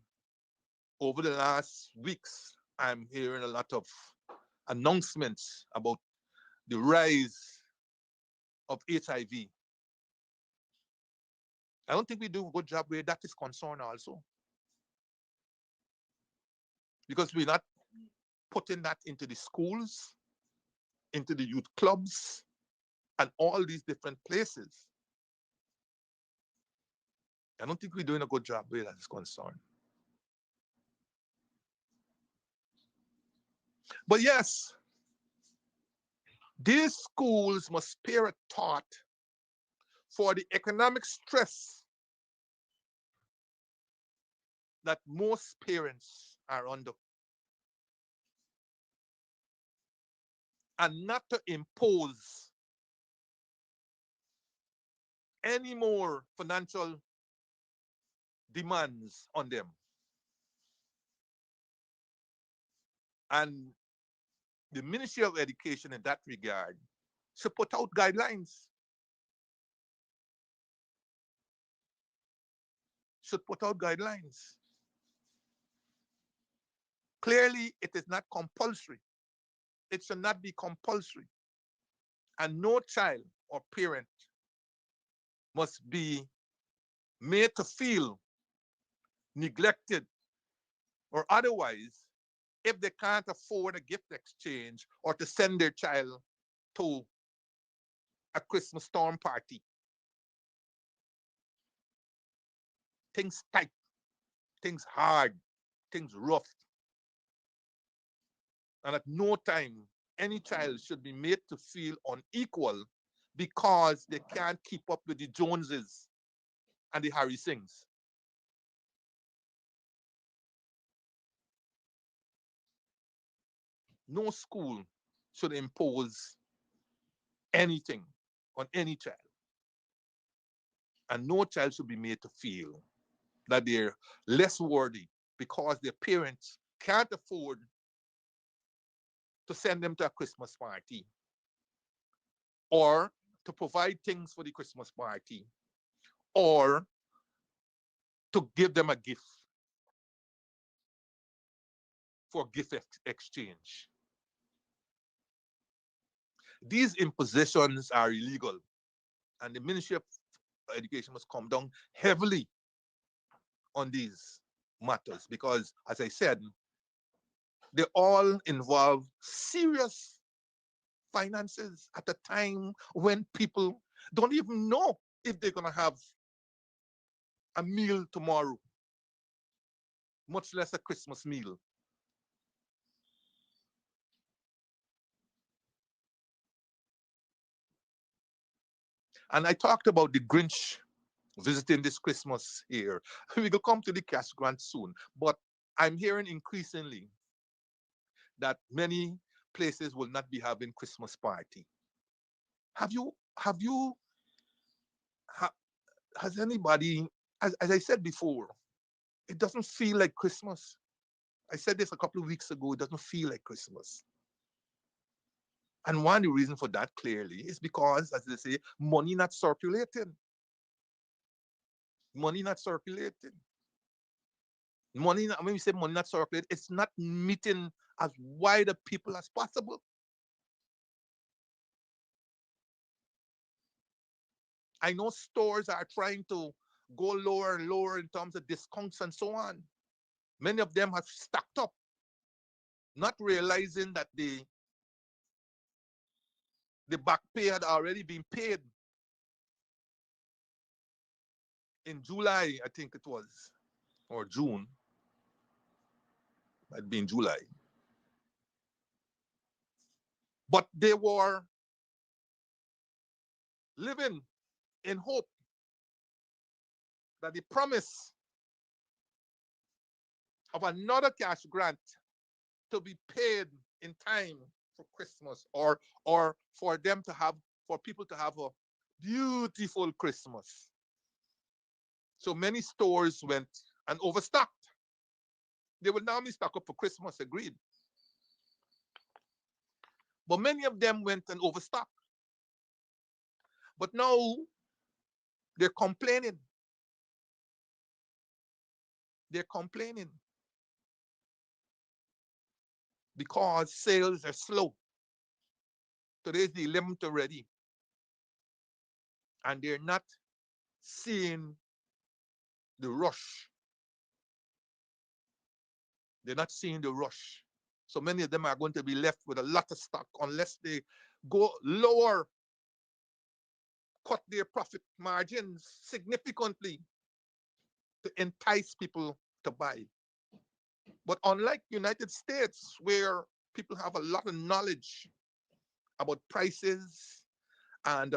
over the last weeks, I'm hearing a lot of announcements about the rise of HIV. I don't think we do a good job where that is concerned also. Because we're not putting that into the schools, into the youth clubs, and all these different places. I don't think we're doing a good job where that is concerned. But yes, these schools must spare a thought for the economic stress that most parents are under, and not to impose any more financial demands on them. And the Ministry of Education in that regard should put out guidelines. Should put out guidelines. Clearly, it is not compulsory. It should not be compulsory. And no child or parent must be made to feel neglected or otherwise if they can't afford a gift exchange or to send their child to a Christmas storm party. Things tight, things hard, things rough. And at no time, any child should be made to feel unequal because they can't keep up with the Joneses and the Harry Singhs. No school should impose anything on any child. And no child should be made to feel that they're less worthy because their parents can't afford to send them to a Christmas party or to provide things for the Christmas party or to give them a gift for gift exchange. These impositions are illegal, and the Ministry of Education must come down heavily on these matters because, as I said, they all involve serious finances at a time when people don't even know if they're going to have a meal tomorrow, much less a Christmas meal. And I talked about the Grinch visiting this Christmas here. We will come to the cash grant soon, but I'm hearing increasingly that many places will not be having Christmas party. Have you has anybody, as I said before, it doesn't feel like Christmas. I said this a couple of weeks ago, it doesn't feel like Christmas. And one of the reasons for that clearly is because, as they say, money not circulating. Money not circulating. Money, when we say money not circulating, it's not meeting as wide a people as possible. I know stores are trying to go lower and lower in terms of discounts and so on. Many of them have stacked up, not realizing that the back pay had already been paid in July, I think it was, or June. Might be in July. But they were living in hope that the promise of another cash grant to be paid in time for Christmas, or for them to have, for people to have a beautiful Christmas. So many stores went and overstocked. They will now be stock up for Christmas, agreed. But many of them went and overstocked. But now they're complaining. They're complaining because sales are slow. Today's the 11th already. And they're not seeing the rush. They're not seeing the rush. So many of them are going to be left with a lot of stock unless they go lower, cut their profit margins significantly to entice people to buy. But unlike United States, where people have a lot of knowledge about prices and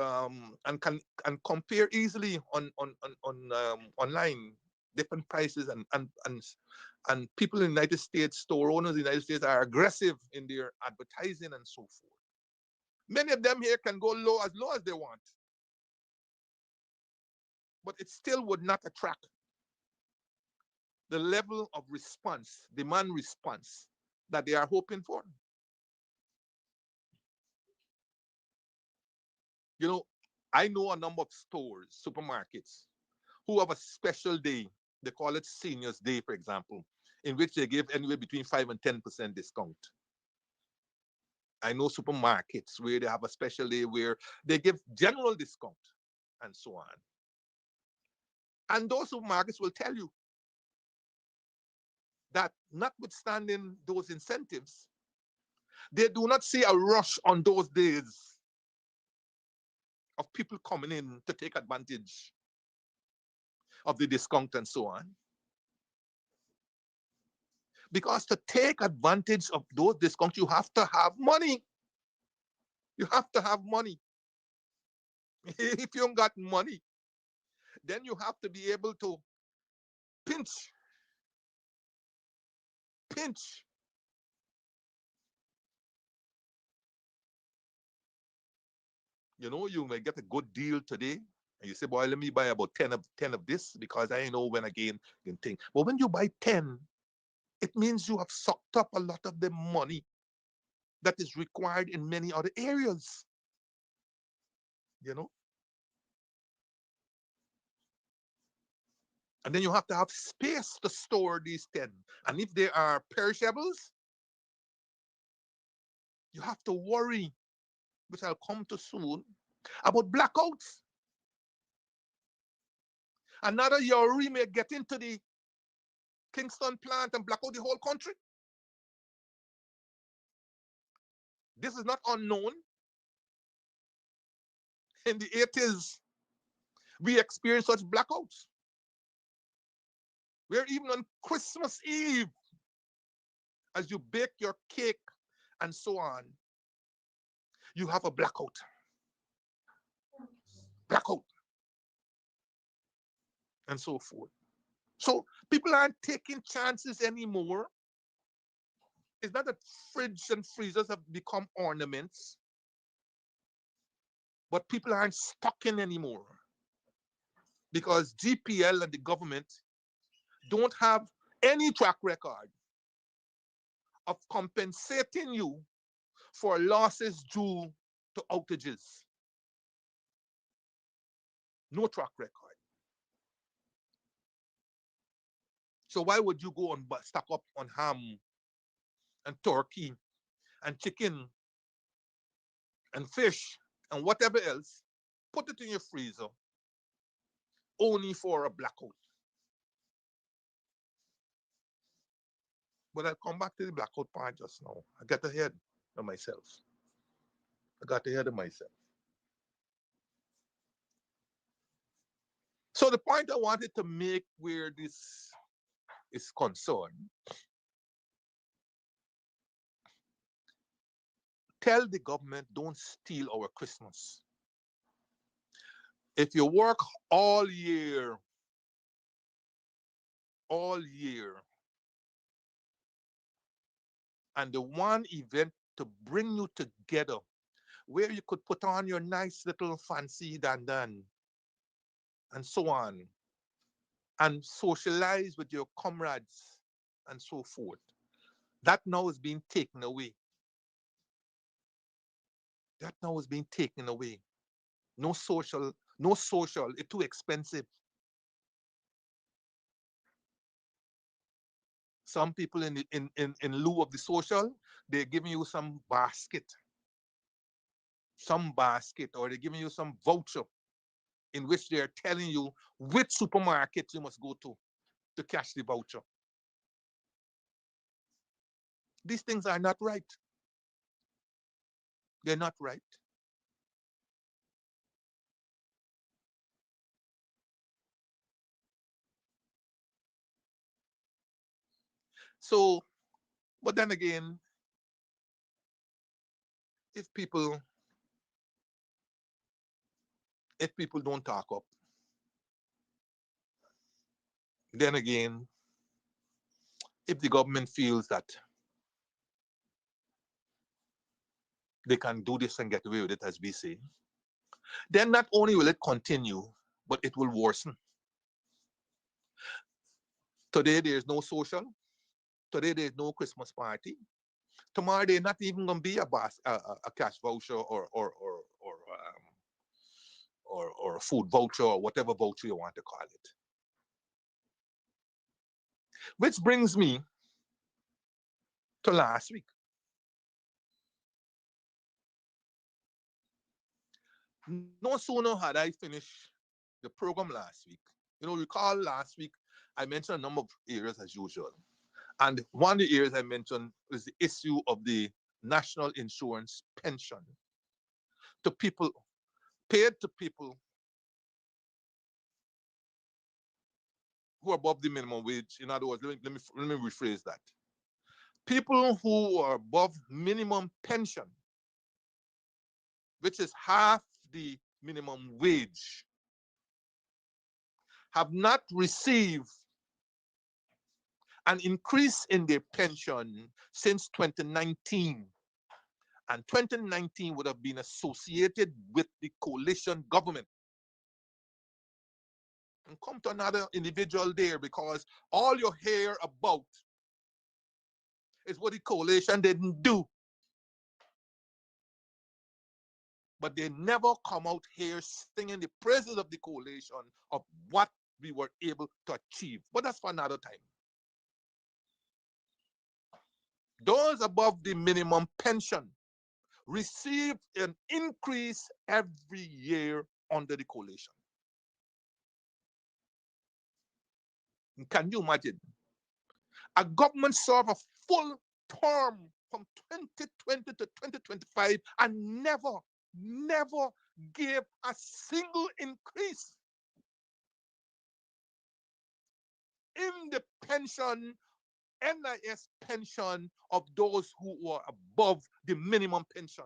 can compare easily on online different prices, and people in the United States, store owners in the United States, are aggressive in their advertising and so forth. Many of them here can go low as they want, but it still would not attract the level of response, demand response, that they are hoping for. You know, I know a number of stores, supermarkets, who have a special day. They call it Seniors Day, for example, in which they give anywhere between 5 and 10% discount. I know supermarkets where they have a special day where they give general discount and so on. And those supermarkets will tell you that notwithstanding those incentives, they do not see a rush on those days of people coming in to take advantage of the discount and so on. Because to take advantage of those discounts, you have to have money. You have to have money. If you don't got money, then you have to be able to pinch. Pinch. You know, you may get a good deal today, and you say, boy, let me buy about 10 of this because I know when again you can think. But when you buy 10, it means you have sucked up a lot of the money that is required in many other areas. You know? And then you have to have space to store these 10. And if they are perishables, you have to worry, which I'll come to soon, about blackouts. Another Yori may get into the Kingston plant and black out the whole country. This is not unknown. In the 80s, we experienced such blackouts, where even on Christmas Eve, as you bake your cake and so on, you have a blackout. Blackout. And so forth. So people aren't taking chances anymore. It's not that fridge and freezers have become ornaments, but people aren't stocking anymore. because GPL and the government don't have any track record of compensating you for losses due to outages. No track record. So why would you go and stock up on ham and turkey and chicken and fish and whatever else, put it in your freezer only for a blackout? But I'll come back to the blackout part just now. I got ahead of myself. So the point I wanted to make where this is concerned, tell the government don't steal our Christmas. If you work all year, and the one event to bring you together where you could put on your nice little fancy dandan and so on, and socialize with your comrades and so forth, that now is being taken away. No social, it's too expensive. Some people in lieu of the social, they're giving you some basket, or they're giving you some voucher in which they're telling you which supermarket you must go to cash the voucher. These things are not right. They're not right. So, but then again, if people don't talk up, then again, if the government feels that they can do this and get away with it, as we say, then not only will it continue, but it will worsen. Today there's no social. Today there's no Christmas party. Tomorrow there's not even gonna be a cash voucher or a food voucher or whatever voucher you want to call it. Which brings me to last week. No sooner had I finished the program last week. Recall last week I mentioned a number of areas as usual. And one of the areas I mentioned was the issue of the national insurance pension to people, paid to people who are above the minimum wage. In other words, let me rephrase that. People who are above minimum pension, which is half the minimum wage, have not received an increase in their pension since 2019. And 2019 would have been associated with the coalition government. And come to another individual there, because all you hear about is what the coalition didn't do. But they never come out here singing the praises of the coalition of what we were able to achieve. But that's for another time. Those above the minimum pension receive an increase every year under the coalition. And can you imagine? A government serve a full term from 2020 to 2025 and never gave a single increase in the pension, NIS pension of those who are above the minimum pension.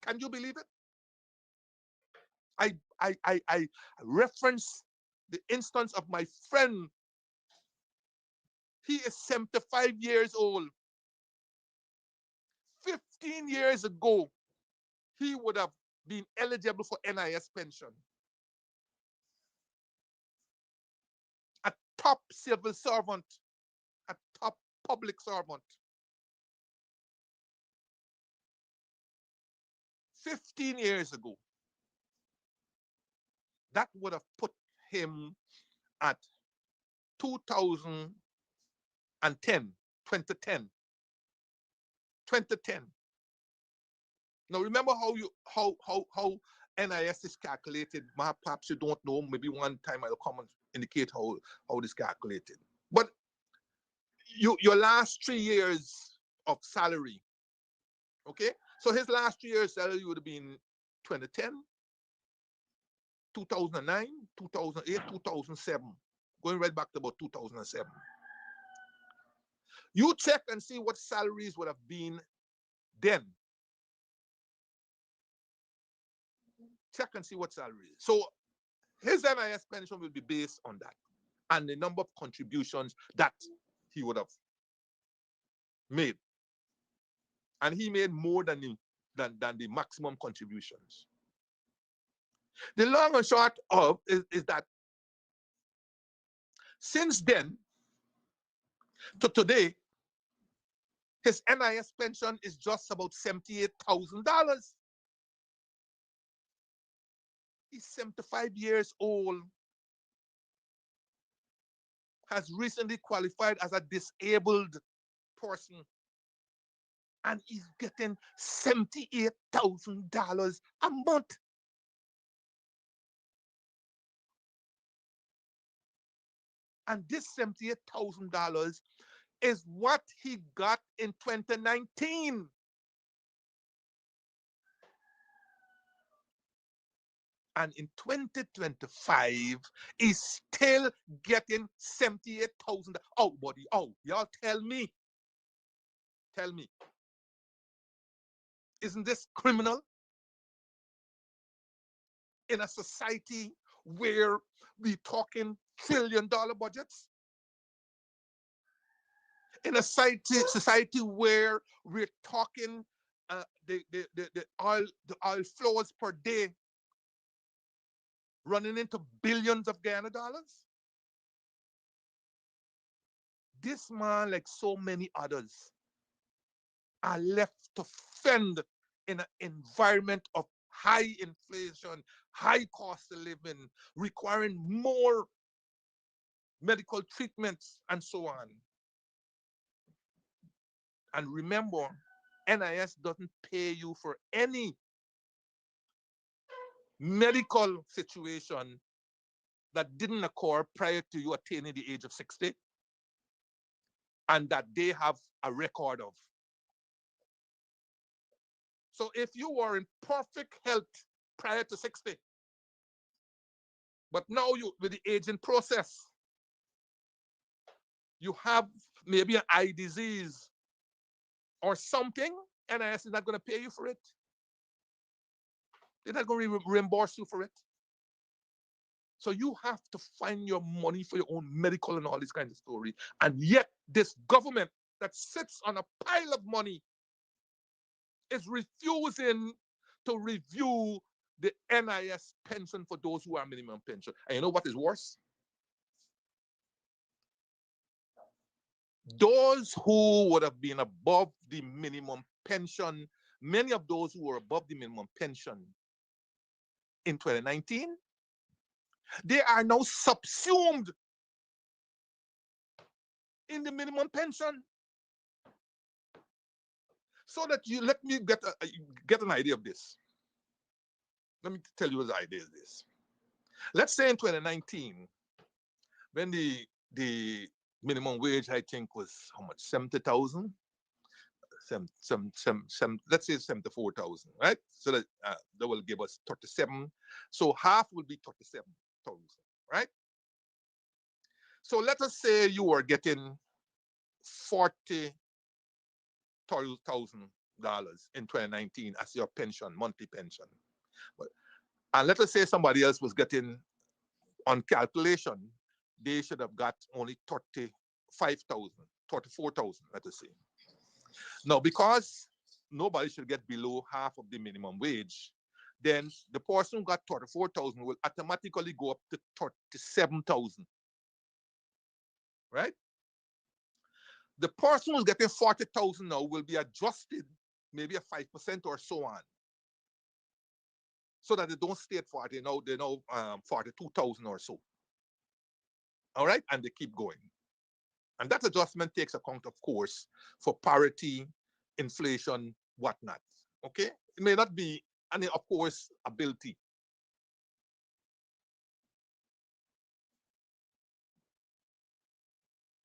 Can you believe it? I reference the instance of my friend. He is 75 years old. 15 years ago, he would have been eligible for NIS pension. top civil servant, a top public servant. 15 years ago, that would have put him at 2010, 2010. Now remember how NIS is calculated. Perhaps you don't know. Maybe one time I'll come and indicate how this is calculated. But your last 3 years of salary, okay? So his last 3 years salary would have been 2010, 2009, 2008, 2007, going right back to about 2007. You check and see what salaries would have been then. Check and see what salary is. So his NIS pension will be based on that and the number of contributions that he would have made. And he made more than the maximum contributions. The long and short of is that since then to today, his NIS pension is just about $78,000. He's 75 years old, has recently qualified as a disabled person, and he's getting $78,000 a month. And this $78,000 is what he got in 2019. And in 2025, he's still getting $78,000. Oh, buddy, oh, y'all tell me. Tell me. Isn't this criminal? In a society where we're talking trillion-dollar budgets? In a society where we're talking the oil flows per day running into billions of Ghana dollars? This man, like so many others, are left to fend in an environment of high inflation, high cost of living, requiring more medical treatments, and so on. And remember, NIS doesn't pay you for any medical situation that didn't occur prior to you attaining the age of 60 and that they have a record of. So if you were in perfect health prior to 60, but now you, with the aging process, you have maybe an eye disease or something, NIS is not going to pay you for it. They're not going to reimburse you for it. So you have to find your money for your own medical and all this kind of story. And yet this government that sits on a pile of money is refusing to review the NIS pension for those who are minimum pension. And you know what is worse? Those who would have been above the minimum pension, many of those who were above the minimum pension in 2019, they are now subsumed in the minimum pension. So that you let me get an idea of this. Let me tell you what the idea is this. Let's say in 2019, when the minimum wage, I think, was how much? 70,000? Let's say 74,000, right? So that will give us 37. So half will be 37,000, right? So let us say you are getting $40,000 in 2019 as your pension, monthly pension. And let us say somebody else was getting, on calculation, they should have got only 35,000, 34,000, let us say. Now, because nobody should get below half of the minimum wage, then the person who got 34,000 will automatically go up to 37,000. right? The person who's getting 40,000 now will be adjusted maybe a 5% or so on, so that they don't stay at 40. They know 42,000 or so. All right, and they keep going. And that adjustment takes account, of course, for parity, inflation, whatnot. Okay, it may not be, and of course, ability.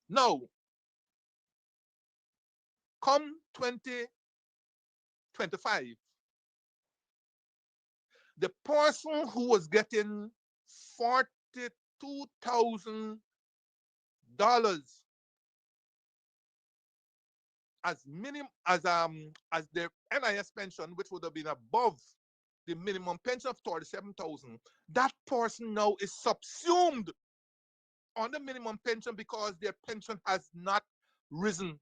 Now, come 2025, the person who was getting $42,000 as minimum as their NIS pension, which would have been above the minimum pension of 37,000, that person now is subsumed on the minimum pension because their pension has not risen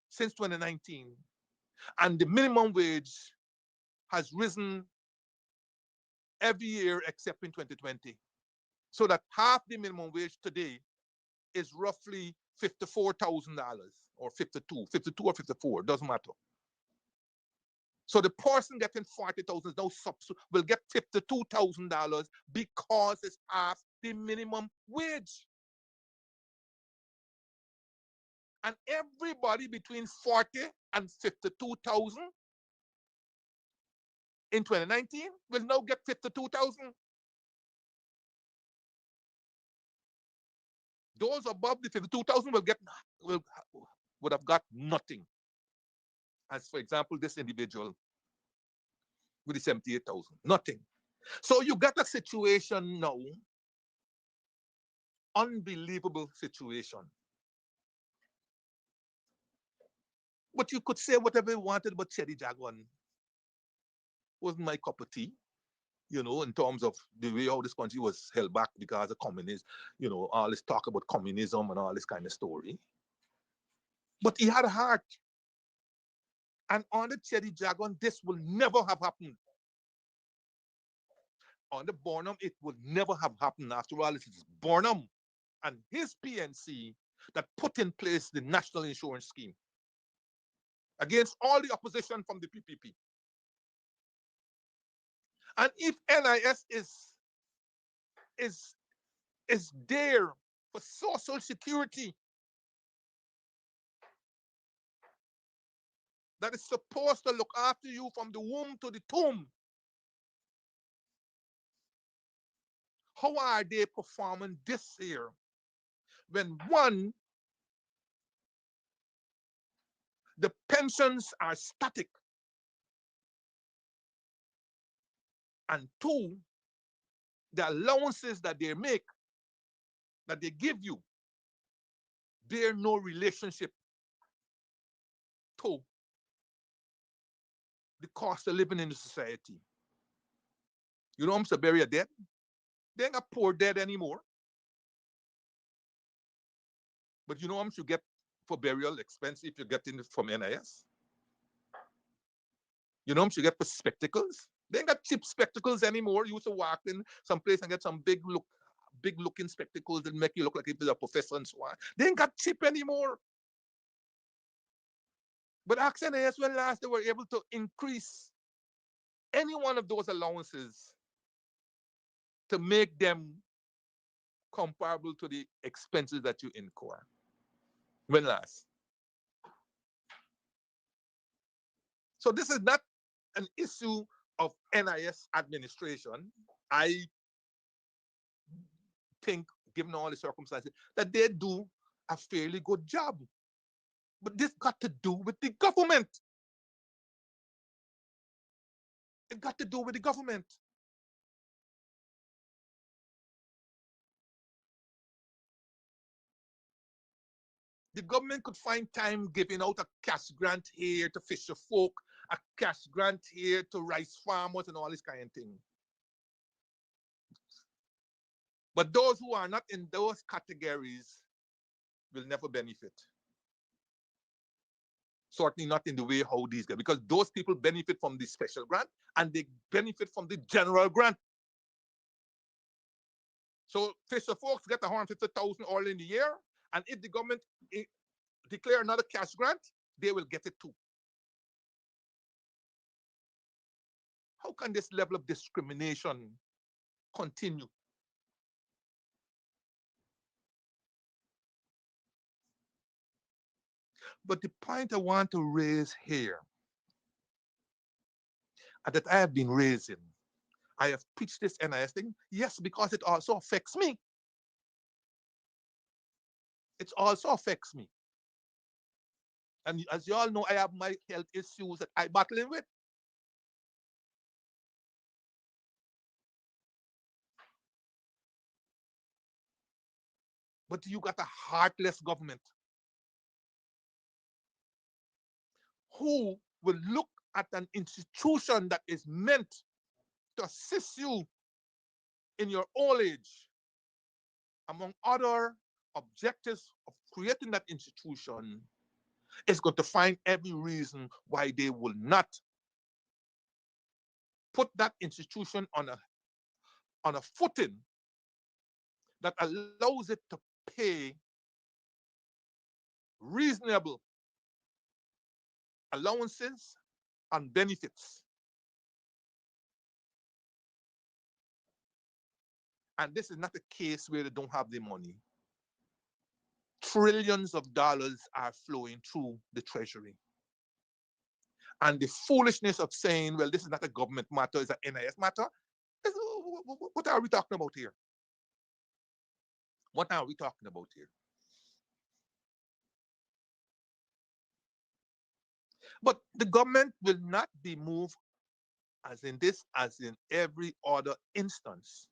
since 2019, and the minimum wage has risen every year except in 2020. So that half the minimum wage today is roughly $54,000 or 52 or 54, doesn't matter. So the person getting 40,000 now will get $52,000 because it's half the minimum wage. And everybody between 40 and 52,000 in 2019 will now get 52,000. Those above the 52,000 would have got nothing. As for example, this individual with the 78,000, nothing. So you got a situation now, unbelievable situation. But you could say whatever you wanted about Chedi Jaguan. Wasn't my cup of tea, in terms of the way how this country was held back because of communism, all this talk about communism and all this kind of story. But he had a heart. And on the Chedi Jaguan, this will never have happened. On the Burnham, it would never have happened. After all, it is Burnham and his PNC that put in place the National Insurance Scheme against all the opposition from the PPP. And if NIS is there for social security, that is supposed to look after you from the womb to the tomb, how are they performing this year when, one, the pensions are static, and two, the allowances that they make, that they give you, bear no relationship to the cost of living in the society. You know, Mr. Bury a dead? They ain't got poor dead anymore. But you know how much you get for burial expense if you get it from NIS? You know how much you get for spectacles? They ain't got cheap spectacles anymore. You used to walk in some place and get some big looking spectacles that make you look like if you're a professor and so on. They ain't got cheap anymore. But ask NIS when last they were able to increase any one of those allowances to make them comparable to the expenses that you incur. When last? So this is not an issue of NIS administration. I think, given all the circumstances, that they do a fairly good job. But this got to do with the government. It got to do with the government. The government could find time giving out a cash grant here to fisher folk, a cash grant here to rice farmers and all this kind of thing. But those who are not in those categories will never benefit. Certainly not in the way how these get, because those people benefit from the special grant and they benefit from the general grant. So fisher folks get 150,000 all in the year, and if the government declare another cash grant, they will get it too. How can this level of discrimination continue? But the point I want to raise here, and that I have been raising, I have preached this NIS thing, yes, because it also affects me. It also affects me. And as you all know, I have my health issues that I'm battling with. But you got a heartless government who will look at an institution that is meant to assist you in your old age, among other objectives of creating that institution, is going to find every reason why they will not put that institution on a footing that allows it to pay reasonable allowances and benefits. And this is not a case where they don't have the money. Trillions of dollars are flowing through the treasury. And the foolishness of saying, well, this is not a government matter, it's an NIS matter. What are we talking about here? What are we talking about here? But the government will not be moved as in this, as in every other instance,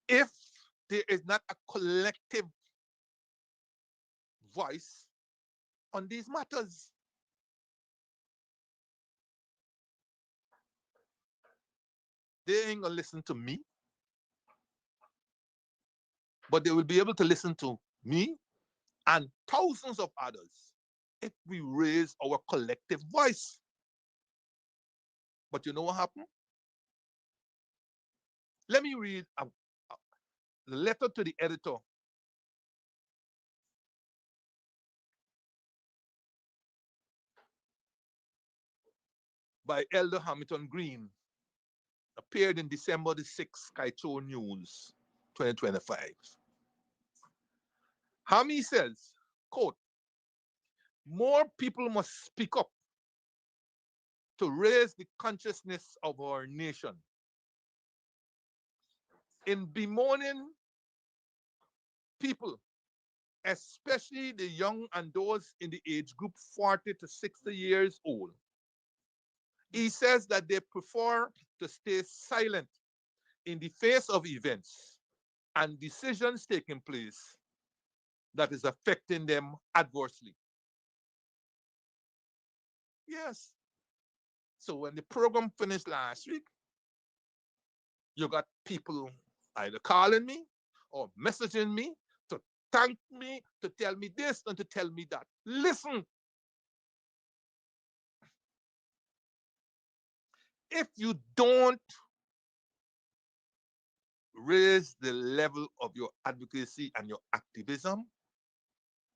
if there is not a collective voice on these matters. They ain't gonna listen to me, but they will be able to listen to me and thousands of others if we raise our collective voice. But you know what happened? Let me read the letter to the editor by Elder Hamilton Green, appeared in December the 6th, Kaito News, 2025. Hami says, quote, more people must speak up to raise the consciousness of our nation. In bemoaning people, especially the young and those in the age group 40 to 60 years old, he says that they prefer to stay silent in the face of events and decisions taking place that is affecting them adversely. Yes. So when the program finished last week, you got people either calling me or messaging me to thank me, to tell me this and to tell me that. Listen, if you don't raise the level of your advocacy and your activism,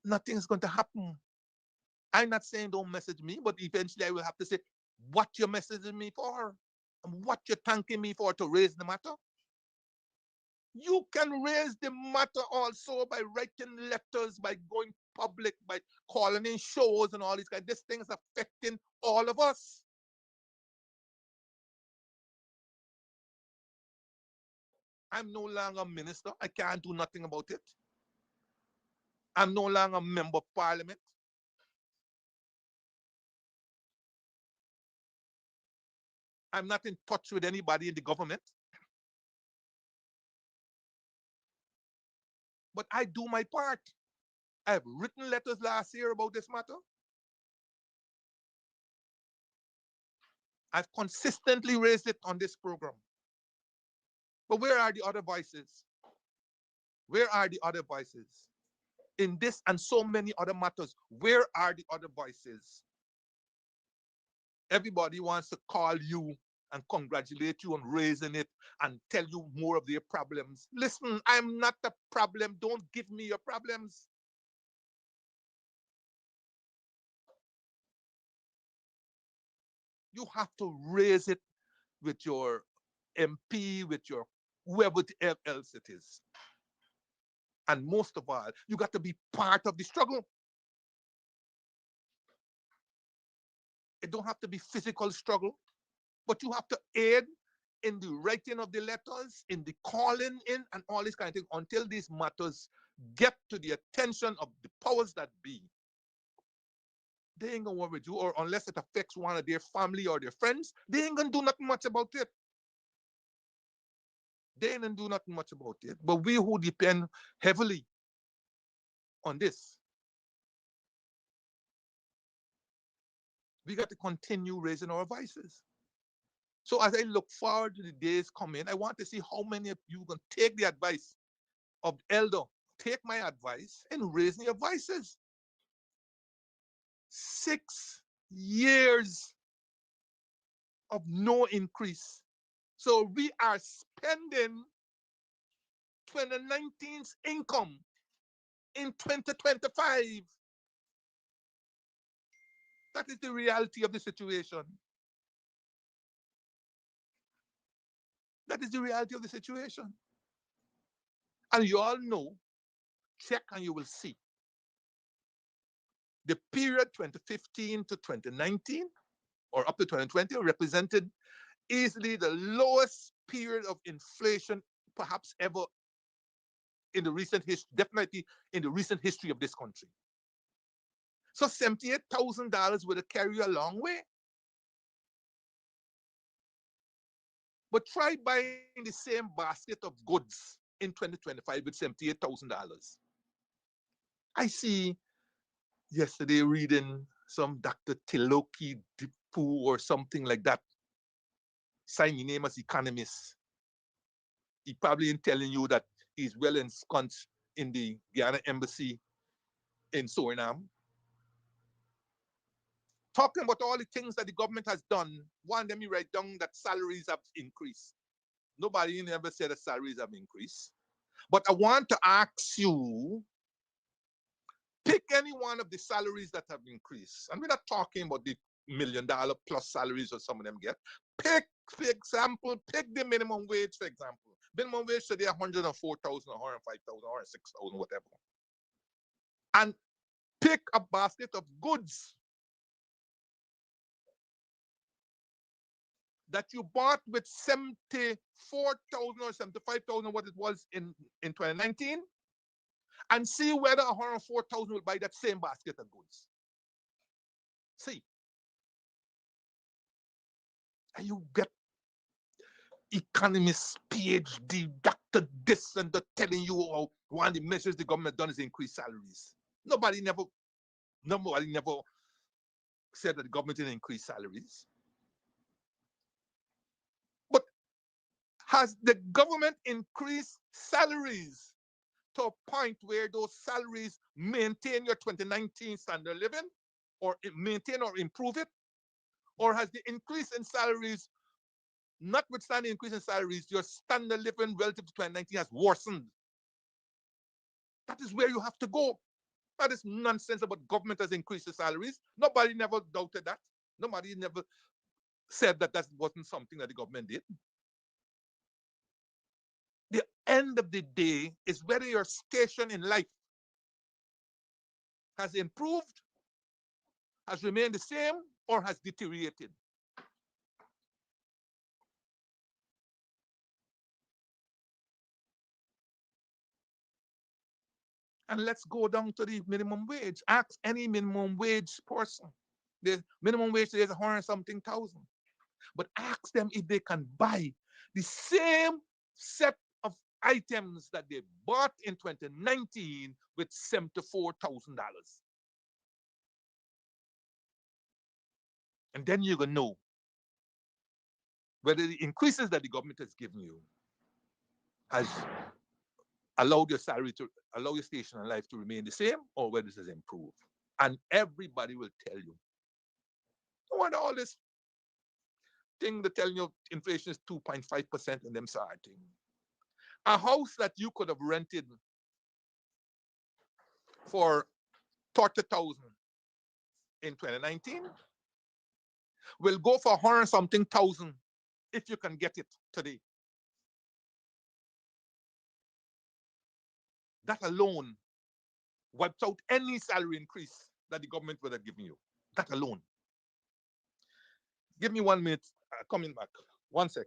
nothing's going to happen. I'm not saying don't message me, but eventually I will have to say what you're messaging me for and what you're thanking me for to raise the matter. You can raise the matter also by writing letters, by going public, by calling in shows and all these kinds. This thing is affecting all of us. I'm no longer a minister. I can't do nothing about it. I'm no longer a member of parliament. I'm not in touch with anybody in the government. But I do my part. I have written letters last year about this matter. I've consistently raised it on this program. But where are the other voices? Where are the other voices? In this and so many other matters, where are the other voices? Everybody wants to call you and congratulate you on raising it and tell you more of their problems. Listen, I'm not the problem. Don't give me your problems. You have to raise it with your MP, with your whoever else it is. And most of all, you got to be part of the struggle. It don't have to be physical struggle, but you have to aid in the writing of the letters, in the calling in, and all this kind of thing until these matters get to the attention of the powers that be. They ain't gonna work with you, or unless it affects one of their family or their friends, they ain't gonna do nothing much about it. They ain't gonna do nothing much about it. But we who depend heavily on this, we got to continue raising our voices. So as I look forward to the days coming, I want to see how many of you can take the advice of the elder, take my advice, and raise your voices. 6 years of no increase. So we are spending 2019's income in 2025. That is the reality of the situation. That is the reality of the situation. And you all know, check and you will see. The period 2015 to 2019, or up to 2020, represented easily the lowest period of inflation perhaps ever in the recent history, definitely in the recent history of this country. So $78,000 would have carried you a long way. But try buying the same basket of goods in 2025 with $78,000. I see yesterday reading some Dr. Tiloki Dipu or something like that, sign his name as economist. He probably ain't telling you that he's well ensconced in the Guyana embassy in Suriname. Talking about all the things that the government has done, one, let me write down that salaries have increased. Nobody ever said that salaries have increased. But I want to ask you, pick any one of the salaries that have increased. And we're not talking about the $1 million plus salaries or some of them get. Pick, for example, pick the minimum wage, for example. Minimum wage today, 104,000, 105,000, 106,000, whatever. And pick a basket of goods that you bought with 74,000 or 75,000, what it was in 2019, and see whether 104,000 will buy that same basket of goods. See. And you get economists, PhD, doctor this and that telling you how one of the measures the government done is increase salaries. Nobody never said that the government didn't increase salaries. But has the government increased salaries to a point where those salaries maintain your 2019 standard of living, or maintain or improve it? Or has the increase in salaries, notwithstanding increase in salaries, your standard of living relative to 2019 has worsened? That is where you have to go. That is nonsense about government has increased the salaries. Nobody never doubted that. Nobody never said that that wasn't something that the government did. The end of the day is whether your station in life has improved, has remained the same, or has deteriorated. And let's go down to the minimum wage. Ask any minimum wage person. The minimum wage today is 100 something thousand. But ask them if they can buy the same set of items that they bought in 2019 with $74,000. And then you're going to know whether the increases that the government has given you has allowed your salary to allow your station in life to remain the same, or whether it has improved. And everybody will tell you. No wonder all this thing that telling you inflation is 2.5% and them sort of thing. A house that you could have rented for 30,000 in 2019 will go for 100 something thousand if you can get it today. That alone wipes out any salary increase that the government would have given you. That alone. Give me 1 minute. Coming back. 1 second.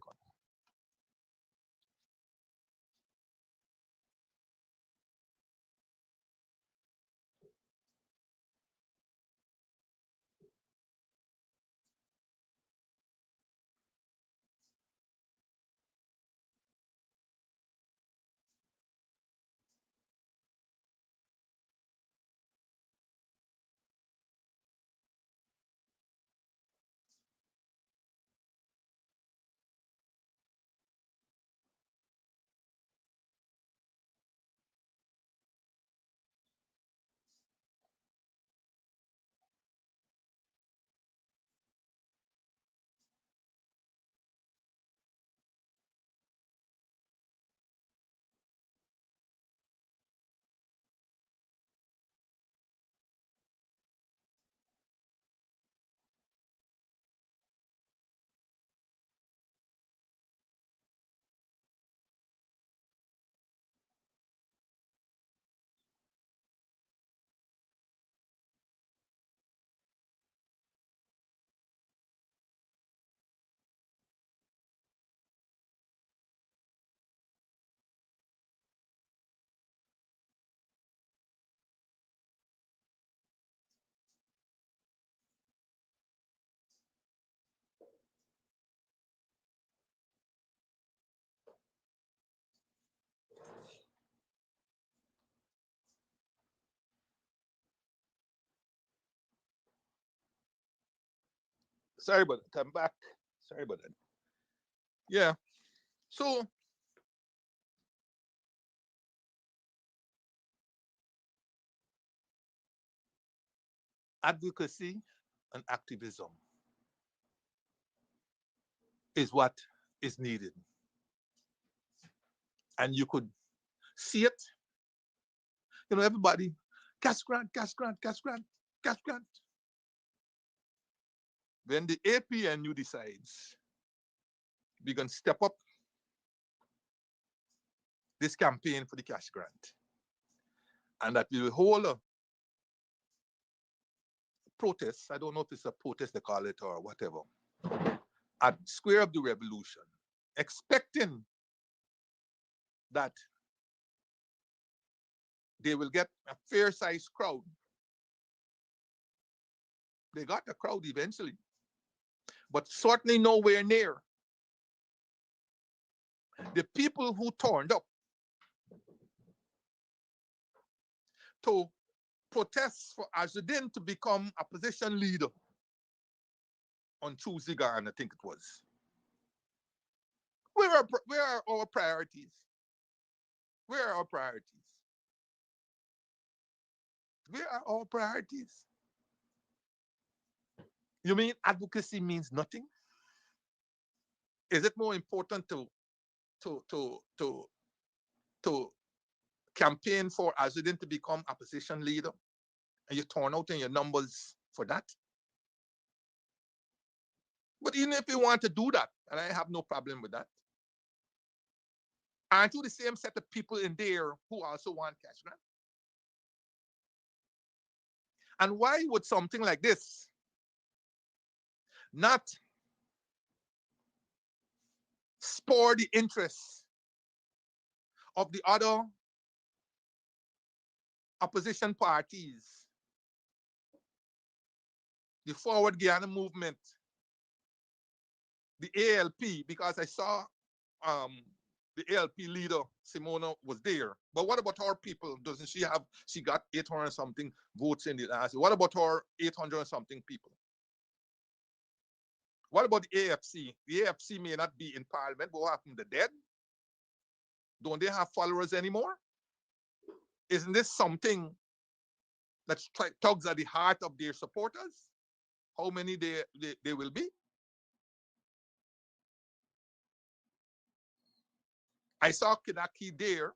Sorry about that. I'm back. Sorry about that. Yeah. So advocacy and activism is what is needed. And you could see it. You know, everybody, cash grant, cash grant, cash grant, cash grant. When the APNU decides we're going to step up this campaign for the cash grant, and that we will hold a protest, I don't know if it's a protest they call it or whatever, at Square of the Revolution, expecting that they will get a fair-sized crowd. They got a crowd eventually, but certainly nowhere near the people who turned up to protest for Azudin to become opposition leader on Tuesday, and I think it was. Where are our priorities? Where are our priorities? Where are our priorities? You mean advocacy means nothing? Is it more important to campaign for Azudin to become opposition leader, and you turn out in your numbers for that? But even if you want to do that, and I have no problem with that, aren't you the same set of people in there who also want cash grant? And why would something like this not spur the interest of the other opposition parties, the Forward Guyana Movement, the ALP, because I saw the ALP leader, Simona, was there. But what about her people? Doesn't she have, she got 800 something votes in the last? What about her 800 something people? What about the AFC? The AFC may not be in parliament, but what happened to the dead? Don't they have followers anymore? Isn't this something that tugs at the heart of their supporters? How many they will be? I saw Kidaki there.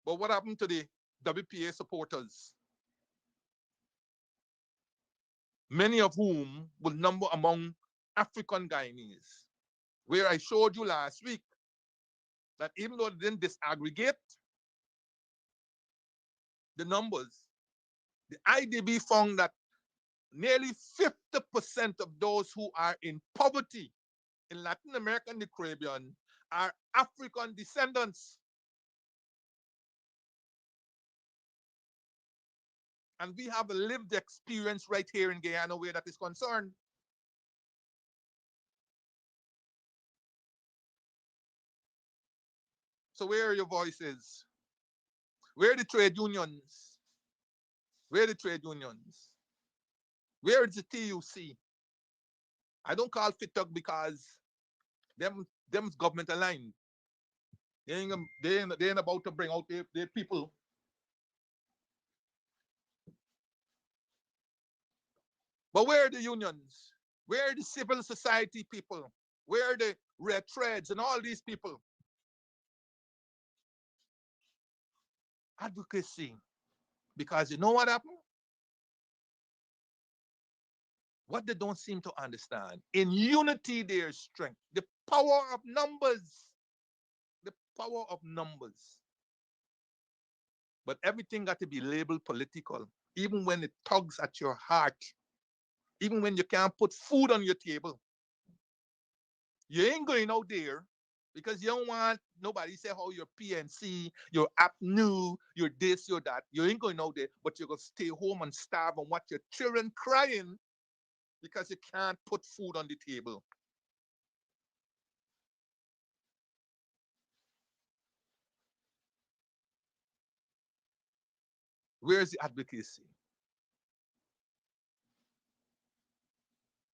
But what happened to the WPA supporters? Many of whom will number among African Guyanese, where I showed you last week that even though they didn't disaggregate the numbers, the IDB found that nearly 50% of those who are in poverty in Latin America and the Caribbean are African descendants. And we have a lived experience right here in Guyana where that is concerned. So where are your voices? Where are the trade unions? Where are the trade unions? Where is the TUC? I don't call FITUC because them's government aligned. They ain't about to bring out their people. But where are the unions? Where are the civil society people? Where are the red threads and all these people? Advocacy. Because you know what happened? What they don't seem to understand. In unity, there's strength. The power of numbers. The power of numbers. But everything got to be labeled political. Even when it tugs at your heart. Even when you can't put food on your table. You ain't going out there because you don't want nobody say how you're PNC, you're APNU, you're this, you're that. You ain't going out there, but you're going to stay home and starve and watch your children crying because you can't put food on the table. Where's the advocacy?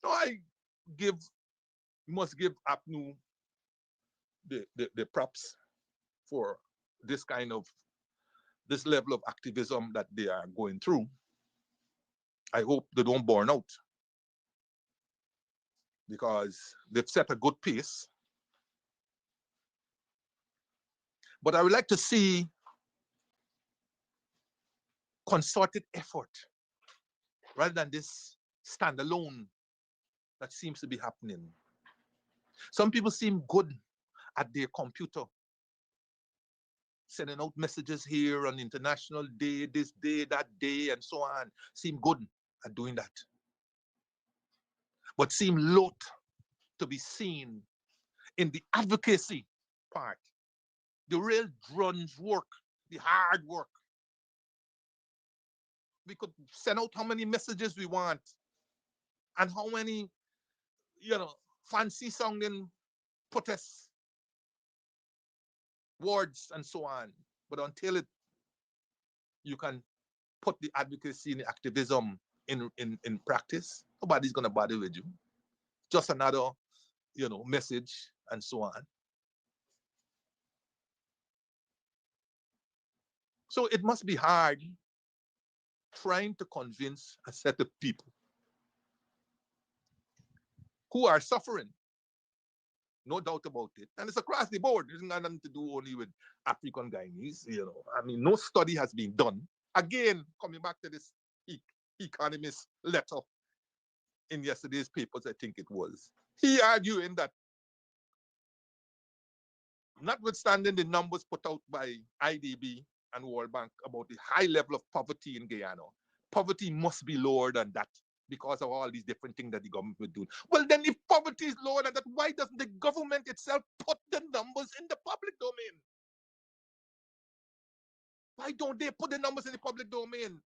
No, must give APNU the props for this level of activism that they are going through. I hope they don't burn out because they've set a good pace. But I would like to see concerted effort rather than this standalone that seems to be happening. Some people seem good at their computer, sending out messages here on International Day, this day, that day, and so on. Seem good at doing that. But seem loath to be seen in the advocacy part, the real drudge work, the hard work. We could send out how many messages we want and how many, fancy sounding protest words and so on. But until you can put the advocacy and the activism in practice, nobody's gonna bother with you. Just another, message and so on. So it must be hard trying to convince a set of people who are suffering. No doubt about it. And it's across the board. It's got nothing to do only with African Guyanese, I mean, no study has been done. Again, coming back to this Economist letter in yesterday's papers, I think it was. He arguing that notwithstanding the numbers put out by IDB and World Bank about the high level of poverty in Guyana, poverty must be lower than that because of all these different things that the government would do. Well, then if poverty is lower than that, why doesn't the government itself put the numbers in the public domain? Why don't they put the numbers in the public domain?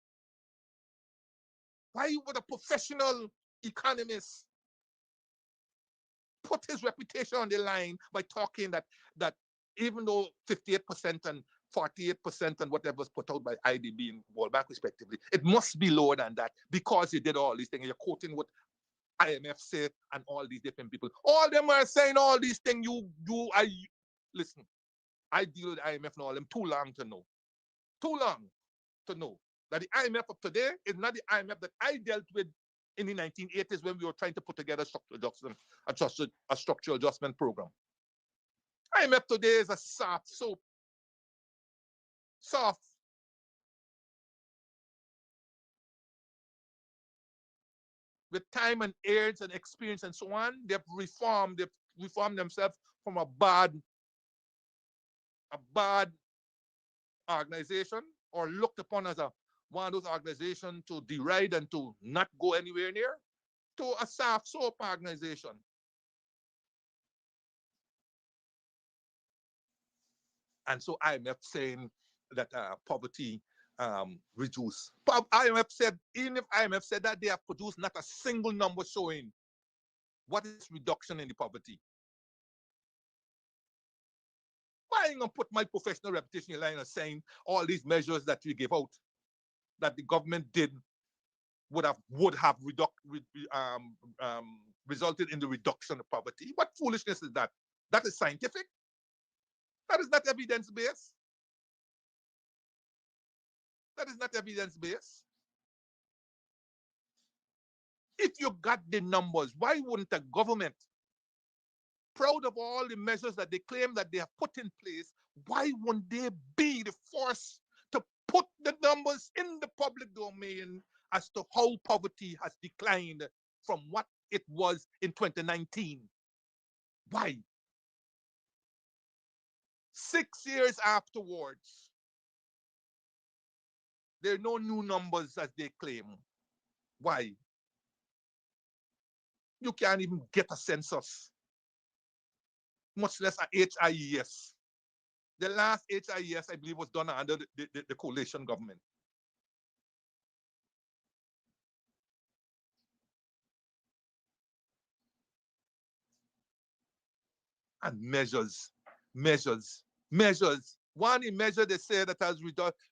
Why would a professional economist put his reputation on the line by talking that even though 58% and 48% and whatever was put out by IDB and World Bank respectively, it must be lower than that because you did all these things. You're quoting what IMF said and all these different people. All of them are saying all these things. Listen, I deal with IMF and all them too long to know. Too long to know that the IMF of today is not the IMF that I dealt with in the 1980s when we were trying to put together a structural adjustment program. IMF today is a soft soap. Soft. With time and age and experience and so on, they've reformed themselves from a bad organization, or looked upon as one of those organizations to deride and to not go anywhere near, to a soft soap organization. And so IMF saying that poverty reduce. IMF said, even if IMF said that, they have produced not a single number showing what is reduction in the poverty. Why are you going to put my professional reputation in line of saying all these measures that we gave out, that the government did, would have resulted in the reduction of poverty? What foolishness is that? That is scientific. That is not evidence-based. That is not evidence-based. If you got the numbers, why wouldn't the government, proud of all the measures that they claim that they have put in place, why wouldn't they be the force to put the numbers in the public domain as to how poverty has declined from what it was in 2019? Why? 6 years afterwards, there are no new numbers as they claim. Why? You can't even get a census, much less a HIES. The last HIES, I believe, was done under the coalition government. And measures. One measure they say that has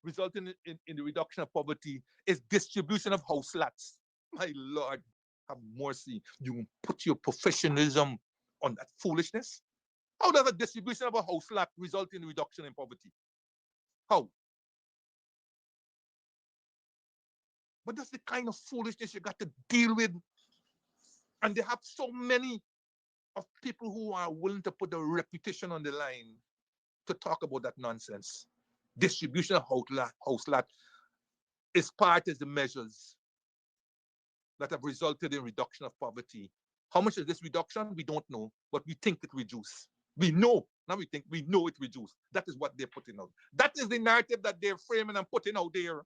resulted in the reduction of poverty is distribution of house lots. My Lord, have mercy. You put your professionalism on that foolishness? How does a distribution of a house lot result in reduction in poverty? How? But that's the kind of foolishness you got to deal with. And they have so many of people who are willing to put their reputation on the line to talk about that nonsense. Distribution of house lot is part of the measures that have resulted in reduction of poverty. How much is this reduction? We don't know, but we think it reduced. We know, now we think we know it reduced. That is what they're putting out. That is the narrative that they're framing and putting out there.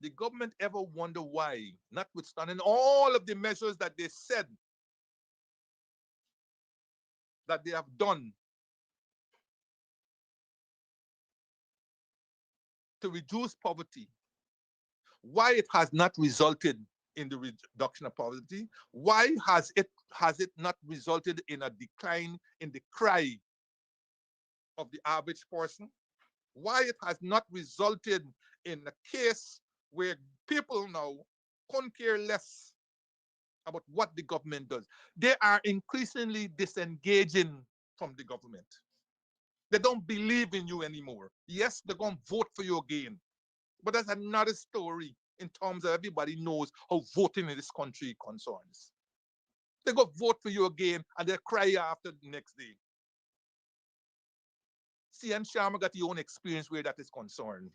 The government ever wonder why, notwithstanding all of the measures that they said that they have done to reduce poverty, why it has not resulted in the reduction of poverty? Why has it not resulted in a decline in the cry of the average person? Why it has not resulted in a case where people now couldn't care less about what the government does? They are increasingly disengaging from the government. They don't believe in you anymore. Yes, they're going to vote for you again. But that's another story in terms of everybody knows how voting in this country concerns. They go vote for you again and they cry after the next day. CN Sharma got your own experience where that is concerned.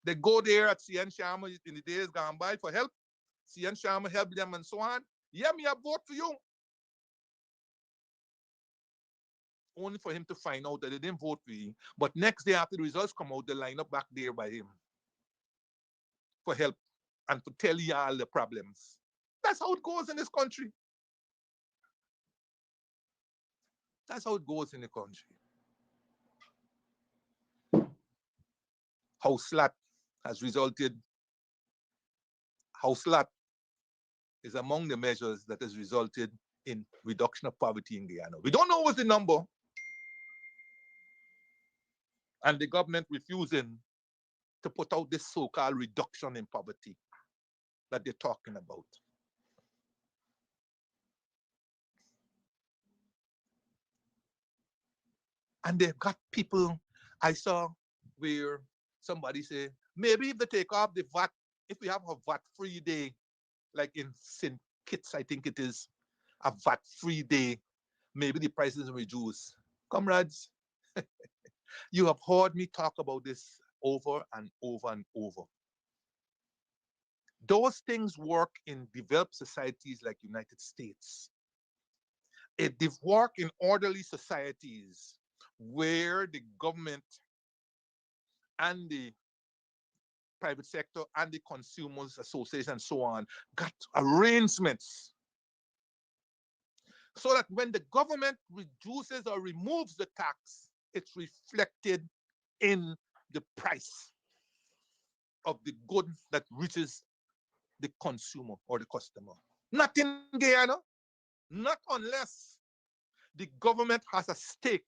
They go there at CN Sharma in the days gone by for help. CN Sharma help them and so on. Yeah, me I vote for you. Only for him to find out that they didn't vote for him. But next day after the results come out, they line up back there by him for help and to tell you all the problems. That's how it goes in this country. That's how it goes in the country. House lot has resulted. House lot is among the measures that has resulted in reduction of poverty in Guyana. We don't know what's the number. And the government refusing to put out this so-called reduction in poverty that they're talking about. And they've got people I saw where somebody say, maybe if they take off the VAT, if we have a VAT-free day, like in St. Kitts, I think it is, a VAT-free day, maybe the prices will reduce. Comrades, you have heard me talk about this over and over and over. Those things work in developed societies like United States. It work in orderly societies where the government and the private sector and the consumers association and so on got arrangements so that when the government reduces or removes the tax, it's reflected in the price of the good that reaches the consumer or the customer. Not in Guyana, not unless the government has a stake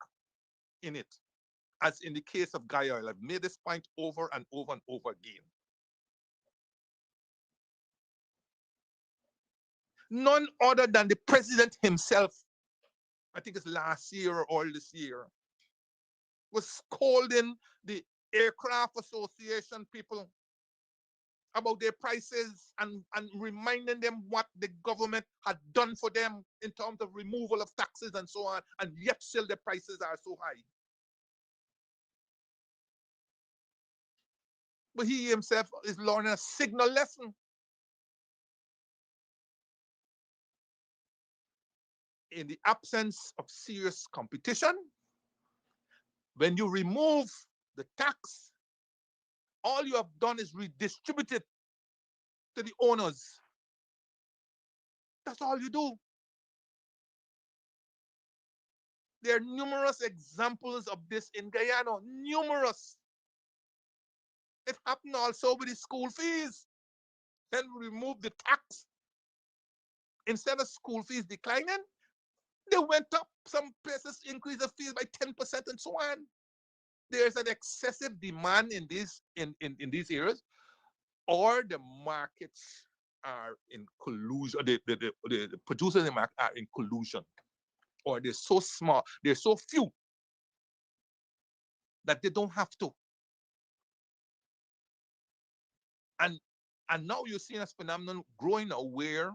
in it, as in the case of Guyana. I've made this point over and over and over again. None other than the president himself, I think it's last year or all this year, was scolding the aircraft association people about their prices and reminding them what the government had done for them in terms of removal of taxes and so on, and yet still the prices are so high. But he himself is learning a signal lesson. In the absence of serious competition, when you remove the tax, all you have done is redistribute it to the owners. That's all you do. There are numerous examples of this in Guyana, numerous. It happened also with the school fees. Then we removed the tax. Instead of school fees declining, they went up. Some places increased the fees by 10% and so on. There's an excessive demand in these areas, or the markets are in collusion, the producers in the market are in collusion, or they're so small, they're so few that they don't have to. And now you're seeing a phenomenon growing now where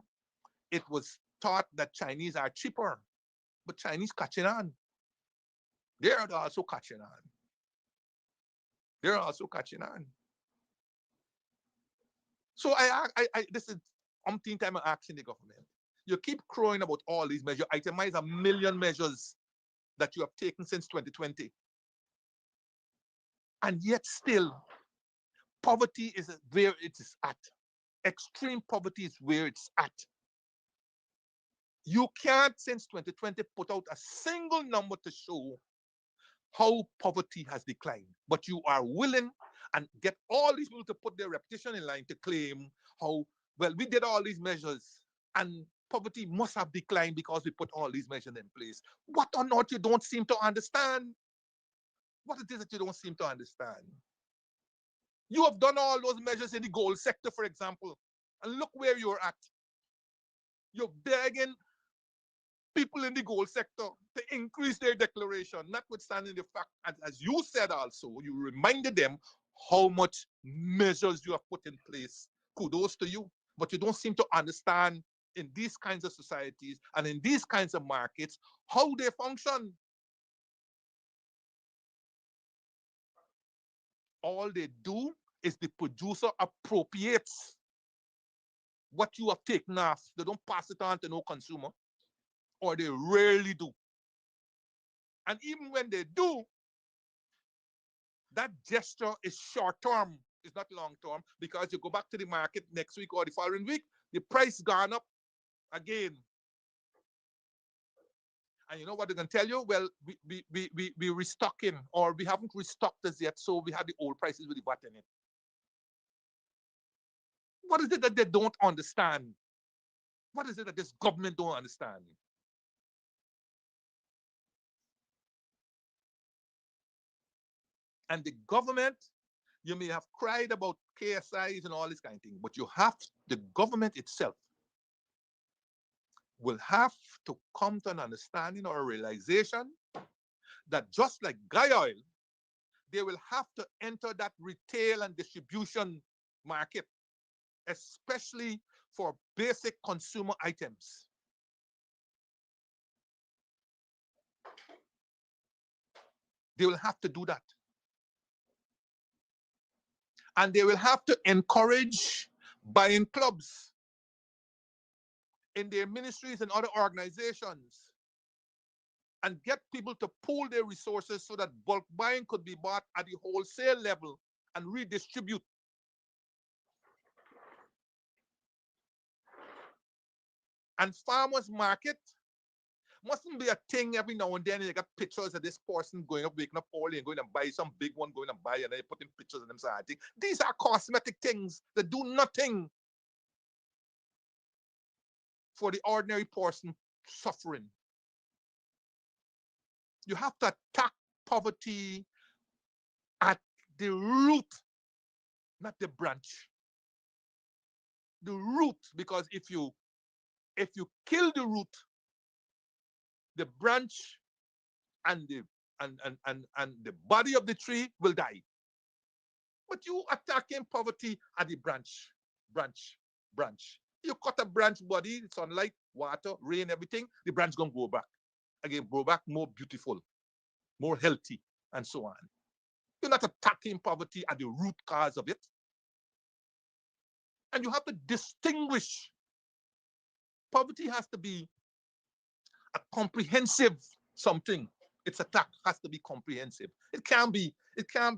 it was thought that Chinese are cheaper, but Chinese catching on. They're also catching on. They're also catching on. So this is umpteen time I'm asking the government. You keep crowing about all these measures. Itemize a million measures that you have taken since 2020. And yet still, poverty is where it is at. Extreme poverty is where it's at. You can't, since 2020, put out a single number to show how poverty has declined. But you are willing and get all these people to put their reputation in line to claim how, well, we did all these measures and poverty must have declined because we put all these measures in place. What or not you don't seem to understand? What it is that you don't seem to understand? You have done all those measures in the gold sector, for example, and look where you're at. You're begging people in the gold sector to increase their declaration, notwithstanding the fact, as you said also, you reminded them how much measures you have put in place. Kudos to you. But you don't seem to understand in these kinds of societies and in these kinds of markets how they function. All they do is the producer appropriates what you have taken off. They don't pass it on to no consumer, or they rarely do. And even when they do, that gesture is short term, it's not long term, because you go back to the market next week or the following week, the price gone up again. And you know what they're going to tell you? Well, we restocking, or we haven't restocked as yet, so we have the old prices with the VAT in it. What is it that they don't understand? What is it that this government don't understand? And the government, you may have cried about KSIs and all this kind of thing, but the government itself will have to come to an understanding or a realization that just like Guy Oil, they will have to enter that retail and distribution market, especially for basic consumer items. They will have to do that. And they will have to encourage buying clubs in their ministries and other organizations and get people to pool their resources so that bulk buying could be bought at the wholesale level and redistribute. And farmers market mustn't be a thing every now and then. You got pictures of this person going up, waking up early and going and buy some big one, going and buy, and then you put in pictures of them. So I think these are cosmetic things that do nothing for the ordinary person suffering. You have to attack poverty at the root, not the branch. The root, because if you kill the root, the branch and the the body of the tree will die. But you attacking poverty at the branch. You cut a branch body, sunlight, water, rain, everything, the branch gonna grow back. Again, grow back more beautiful, more healthy, and so on. You're not attacking poverty at the root cause of it. And you have to distinguish. Poverty has to be a comprehensive something. Its attack has to be comprehensive. It can't be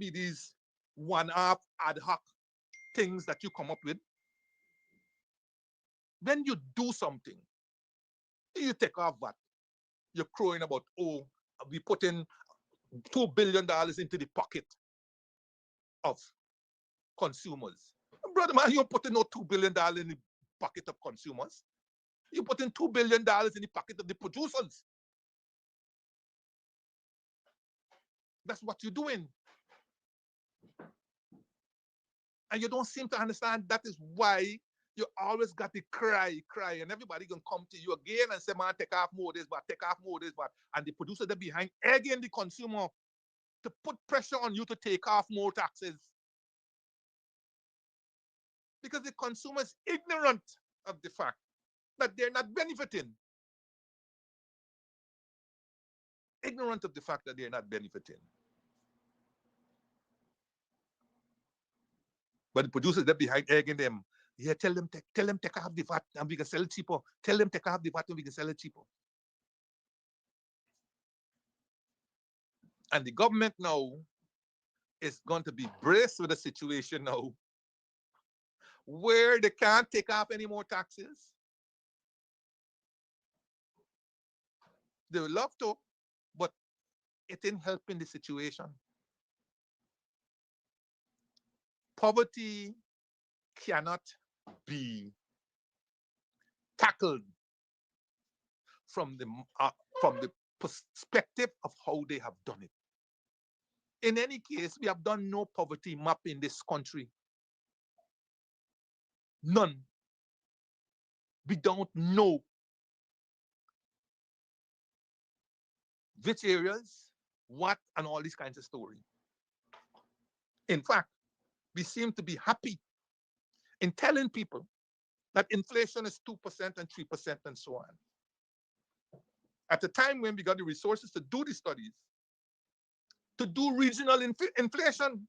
these one-off ad hoc things that you come up with. When you do something, you take off VAT. You're crowing about, oh, we put in $2 billion into the pocket of consumers. Brother man, you don't put in no $2 billion in the pocket of consumers. You put in $2 billion in the pocket of the producers. That's what you're doing. And you don't seem to understand that is why you always got to cry, and everybody gonna come to you again and say, man, take off more this, but take off more this, but and the producer there behind again the consumer to put pressure on you to take off more taxes. Because the consumer is ignorant of the fact that they're not benefiting. Ignorant of the fact that they're not benefiting. But the producers that behind egging them, yeah, tell them take off the VAT and we can sell it cheaper. Tell them take off the VAT and we can sell it cheaper. And the government now is going to be braced with a situation now where they can't take off any more taxes. They would love to, but it ain't helping the situation. Poverty cannot be tackled from the perspective of how they have done it. In any case, we have done no poverty map in this country. None. We don't know which areas, what, and all these kinds of story. In fact, we seem to be happy in telling people that inflation is 2% and 3% and so on. At the time when we got the resources to do the studies, to do regional inflation,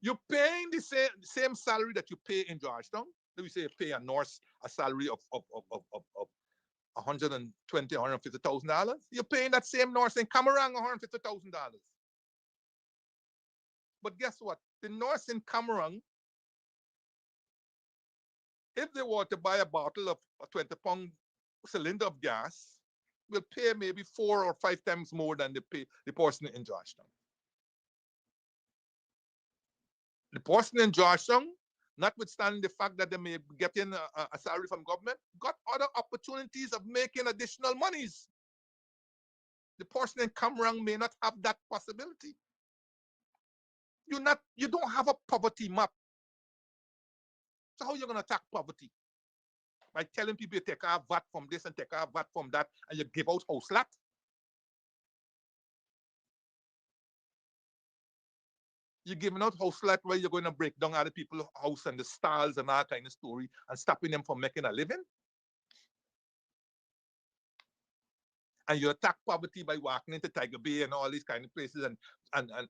you're paying the same salary that you pay in Georgetown. Let me say you pay a nurse a salary of $120,000, $150,000. You're paying that same nurse in Cameroon $150,000. But guess what? The nurse in Cameroon, if they were to buy a bottle of a 20-pound cylinder of gas, will pay maybe 4 or 5 times more than they pay the person in Georgetown. The person in Georgetown, notwithstanding the fact that they may be getting a salary from government, got other opportunities of making additional monies. The person in Cameroon may not have that possibility. You don't have a poverty map. So how are you going to attack poverty? By telling people you take out VAT from this and take out VAT from that, and you give out house lot? You're giving out house let where you're going to break down other people's house and the stalls and that kind of story and stopping them from making a living. And you attack poverty by walking into Tiger Bay and all these kind of places and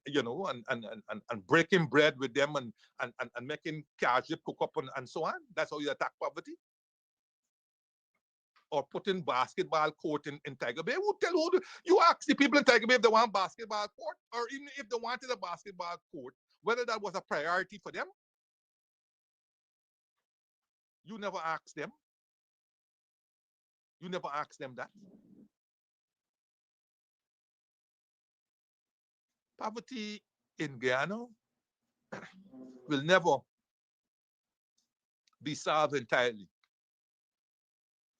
you know and breaking bread with them and making cash cook up and so on. That's how you attack poverty. Or putting basketball court in Tiger Bay. You ask the people in Tiger Bay if they want basketball court, or even if they wanted a basketball court, whether that was a priority for them. You never asked them. You never asked them that. Poverty in Guyana will never be solved entirely.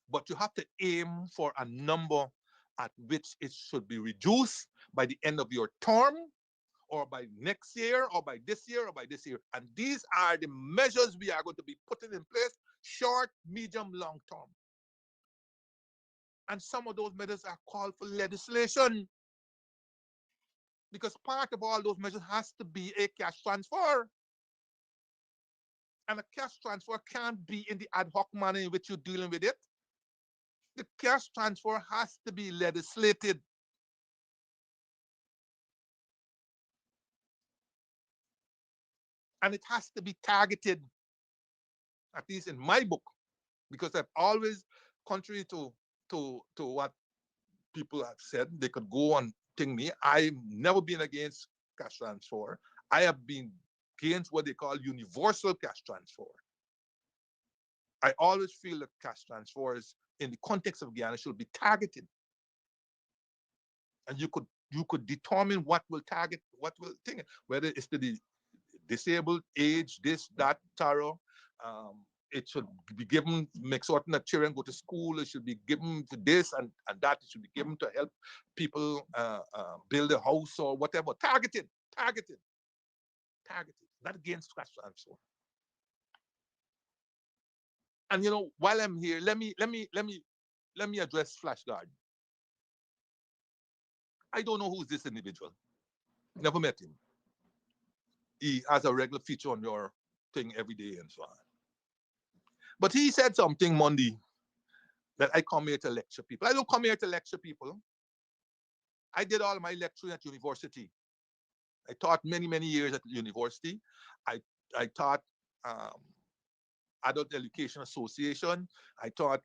But you have to aim for a number at which it should be reduced by the end of your term, or by next year, or by this year, or by this year. And these are the measures we are going to be putting in place, short, medium, long term. And some of those measures are called for legislation. Because part of all those measures has to be a cash transfer. And a cash transfer can't be in the ad hoc manner in which you're dealing with it. The cash transfer has to be legislated. And it has to be targeted, at least in my book, because I've always, contrary to what people have said, they could go and think me, I've never been against cash transfer. I have been against what they call universal cash transfer. I always feel that cash transfers in the context of Guyana should be targeted. And you could determine what will target, what will think, whether it's to the disabled, age, this, that, tarot. It should be given, make certain that children go to school. It should be given to this and that. It should be given to help people build a house or whatever. Targeted. Not against cash transfer. And while I'm here, let me address Flash Garden. I don't know who's this individual. Never met him. He has a regular feature on your thing every day and so on. But he said something Monday that I come here to lecture people. I don't come here to lecture people. I did all my lecturing at university. I taught many, many years at the university. I taught Adult Education Association. I taught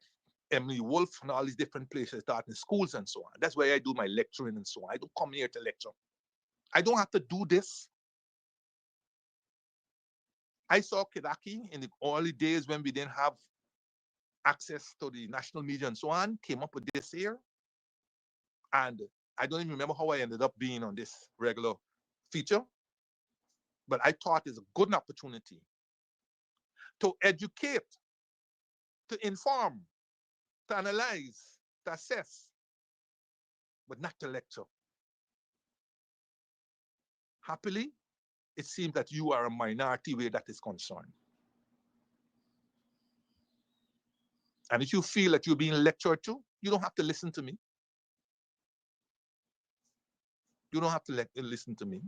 Emily Wolf and all these different places. I taught in schools and so on. That's where I do my lecturing and so on. I don't come here to lecture. I don't have to do this. I saw Kidaki in the early days when we didn't have access to the national media and so on, came up with this here. And I don't even remember how I ended up being on this regular feature. But I thought it's a good opportunity to educate, to inform, to analyze, to assess, but not to lecture. Happily, it seems that you are a minority where that is concerned. And if you feel that you're being lectured to, you don't have to listen to me. You don't have to listen to me.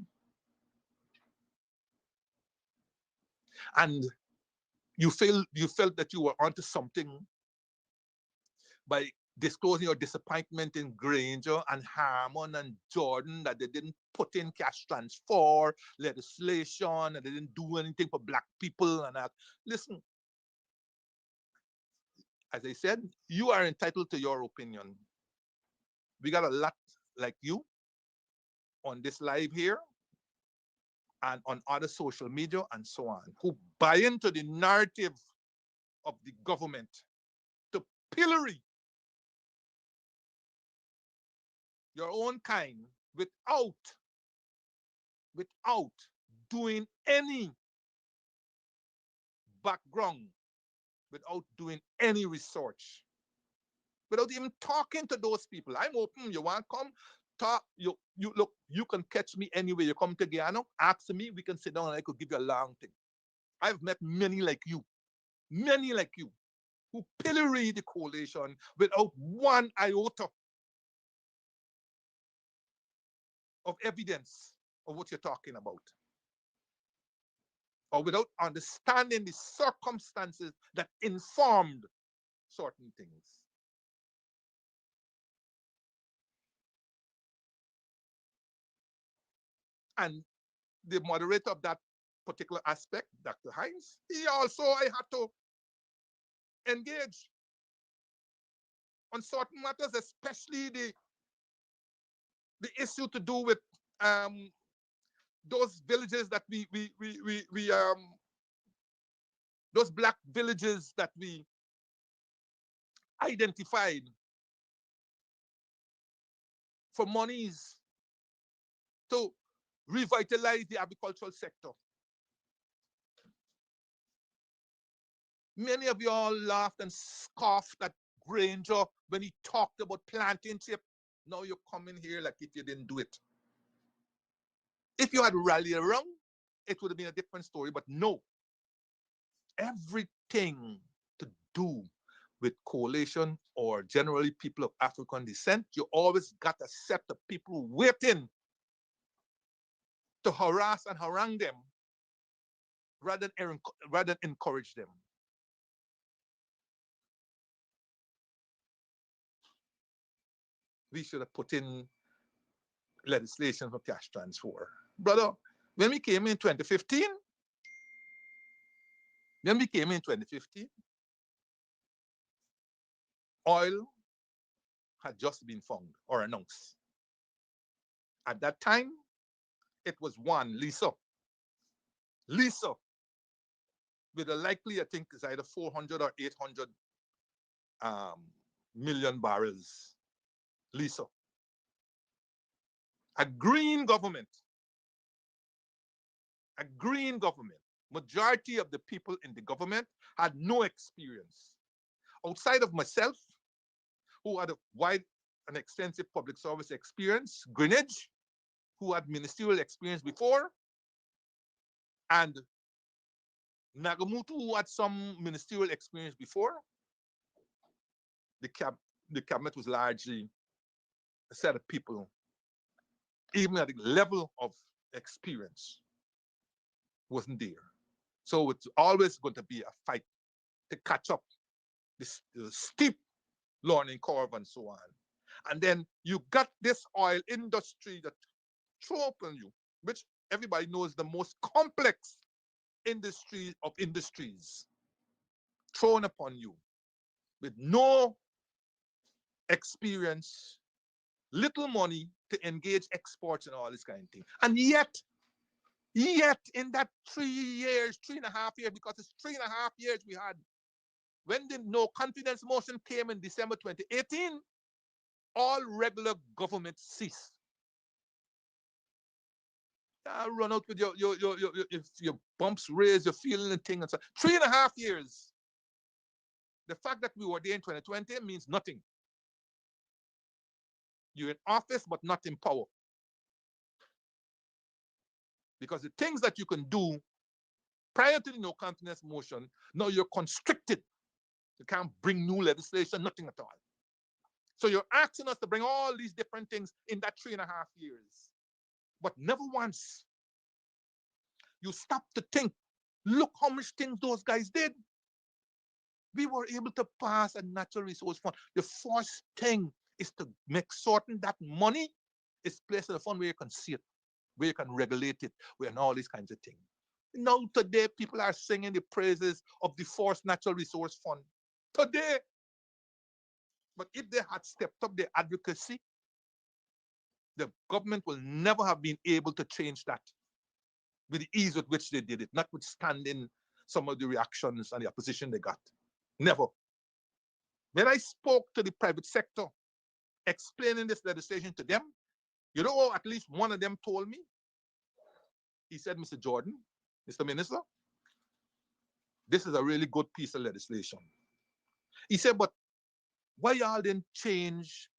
And you felt that you were onto something by disclosing your disappointment in Granger and Harmon and Jordan, that they didn't put in cash transfer legislation and they didn't do anything for black people and that. Listen, as I said, you are entitled to your opinion. We got a lot like you on this live here and on other social media and so on, who buy into the narrative of the government to pillory your own kind without doing any background, without doing any research, without even talking to those people. I'm open. You want to come? Talk. You look. You can catch me anywhere. You come to Guyana, ask me. We can sit down and I could give you a long thing. I've met many like you, who pillory the coalition without one iota of evidence of what you're talking about. or without understanding the circumstances that informed certain things. And the moderator of that particular aspect, Dr. Hines, he also, I had to engage on certain matters, especially the issue to do with those villages that we those black villages that we identified for monies to revitalize the agricultural sector. Many of you all laughed and scoffed at Granger when he talked about planting chip. Now you're coming here like if you didn't do it. If you had rallied around, it would have been a different story, but no. Everything to do with coalition or generally people of African descent, you always got a set of people waiting to harass and harangue them rather than encourage them. We should have put in legislation for cash transfer. Brother, when we came in 2015, oil had just been found or announced. At that time, it was one, Lisa, with a likely, I think, it's either 400 or 800 million barrels. Lisa. A green government. Majority of the people in the government had no experience. Outside of myself, who had a wide and extensive public service experience, Greenwich, who had ministerial experience before, and Nagamutu, who had some ministerial experience before, the cabinet was largely a set of people, even at the level of experience, wasn't there. So it's always going to be a fight to catch up this steep learning curve and so on. And then you got this oil industry that throw upon you, which everybody knows the most complex industry of industries, thrown upon you with no experience, little money to engage exports and all this kind of thing. And yet in that 3.5 years, because it's 3.5 years we had, when the no confidence motion came in December 2018, all regular government ceased. Run out with if your bumps raise, you're feeling the thing and so. 3.5 years. The fact that we were there in 2020 means nothing. You're in office, but not in power. Because the things that you can do prior to the no confidence motion, now you're constricted. You can't bring new legislation, nothing at all. So you're asking us to bring all these different things in that 3.5 years. But never once you stop to think, look how much things those guys did. We were able to pass a natural resource fund. The first thing is to make certain that money is placed in a fund where you can see it, where you can regulate it, where and all these kinds of things. Now today, people are singing the praises of the Forced Natural Resource Fund. Today. But if they had stepped up their advocacy, the government will never have been able to change that with the ease with which they did it, notwithstanding some of the reactions and the opposition they got. Never. When I spoke to the private sector, explaining this legislation to them, you know what at least one of them told me? He said, Mr. Jordan, Mr. Minister, this is a really good piece of legislation. He said, but why y'all didn't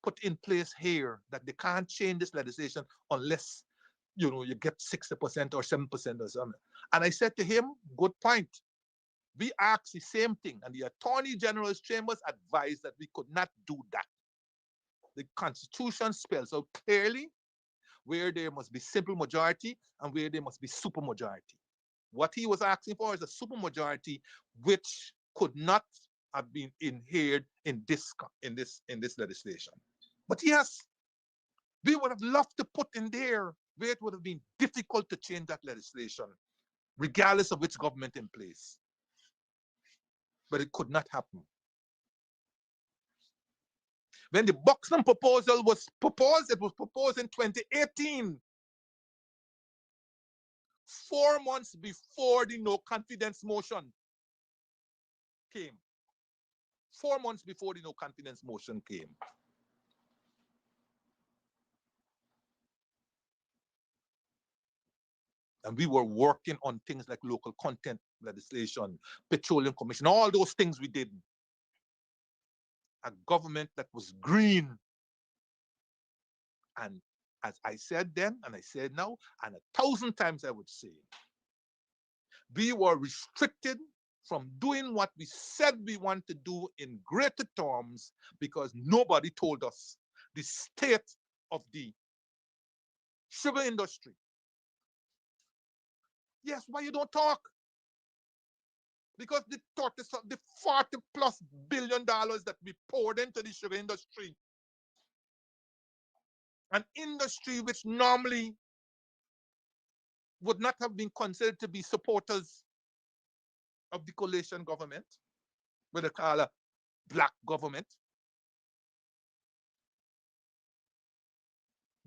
put in place here that they can't change this legislation unless, you get 60% or 7% or something. And I said to him, good point. We asked the same thing, and the Attorney General's chambers advised that we could not do that. The Constitution spells out clearly where there must be simple majority and where there must be supermajority. What he was asking for is a supermajority, which could not have been inhered in this legislation. But yes, we would have loved to put in there where it would have been difficult to change that legislation, regardless of which government in place. But it could not happen. When the Buxton proposal was proposed, it was proposed in 2018. 4 months before the no confidence motion came. 4 months before the no confidence motion came. And we were working on things like local content legislation, petroleum commission, all those things we did. A government that was green. And as I said then, and I said now, and 1,000 times I would say, we were restricted from doing what we said we want to do in greater terms because nobody told us the state of the sugar industry. Yes, why you don't talk? Because the 40 plus billion dollars that we poured into the sugar industry, an industry which normally would not have been considered to be supporters of the coalition government, what they call a black government.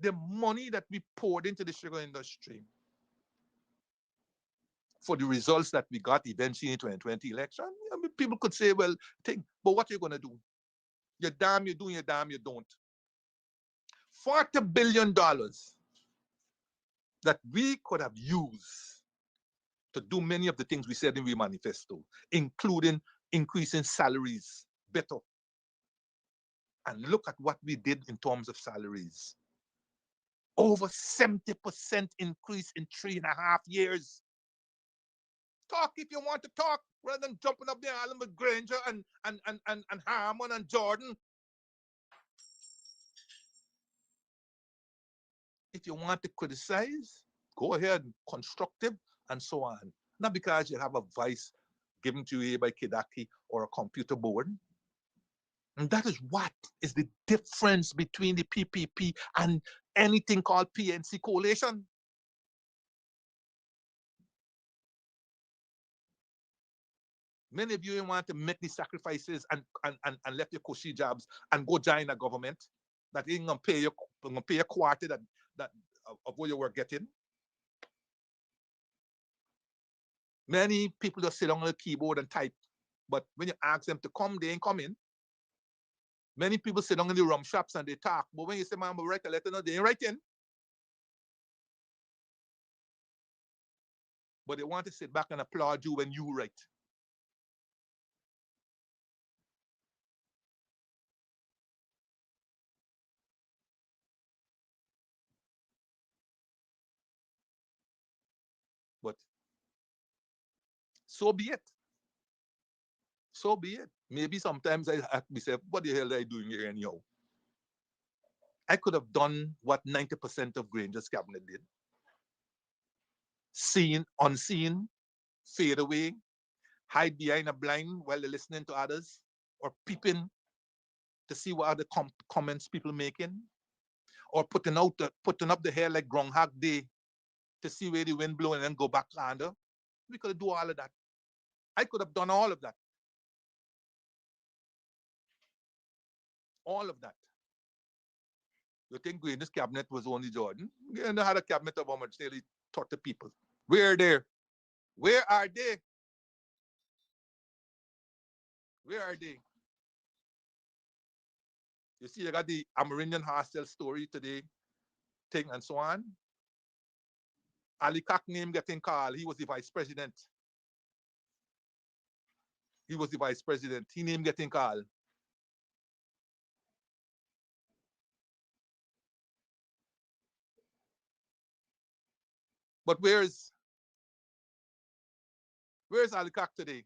The money that we poured into the sugar industry for the results that we got eventually in 2020 election, I mean, people could say, well, but what are you going to do? You're damn you do, you're damn you don't. $40 billion that we could have used to do many of the things we said in the manifesto, including increasing salaries better. And look at what we did in terms of salaries. Over 70% increase in 3.5 years. Talk if you want to talk, rather than jumping up there, Alan with Granger and Harmon and Jordan. If you want to criticize, go ahead, constructive, and so on. Not because you have a vice given to you by Kidaki or a computer board. And that is what is the difference between the PPP and anything called PNC coalition. Many of you want to make these sacrifices and left your cushy jobs and go join a government that ain't gonna pay you a quarter of what you were getting. Many people just sit on the keyboard and type, but when you ask them to come, they ain't coming. Many people sit down in the rum shops and they talk, but when you say, "Man, write a letter," no, they ain't writing. But they want to sit back and applaud you when you write. But so be it. So be it. Maybe sometimes I ask myself, what the hell are I doing here anyhow? I could have done what 90% of Granger's cabinet did. Seen, unseen, fade away, hide behind a blind while they're listening to others, or peeping to see what other comments people making, or putting up the hair like Groundhog Day to see where the wind blow and then go back under. We could do all of that. I could have done all of that. All of that. You think Green's cabinet was only Jordan? Green had a cabinet of almost nearly 30 people. Where are they? Where are they? Where are they? You see, you got the Amerindian hostel story today, thing and so on. Ali Kak name getting called. He was the vice president. He was the vice president. He name getting called. But where's Ali Kak today?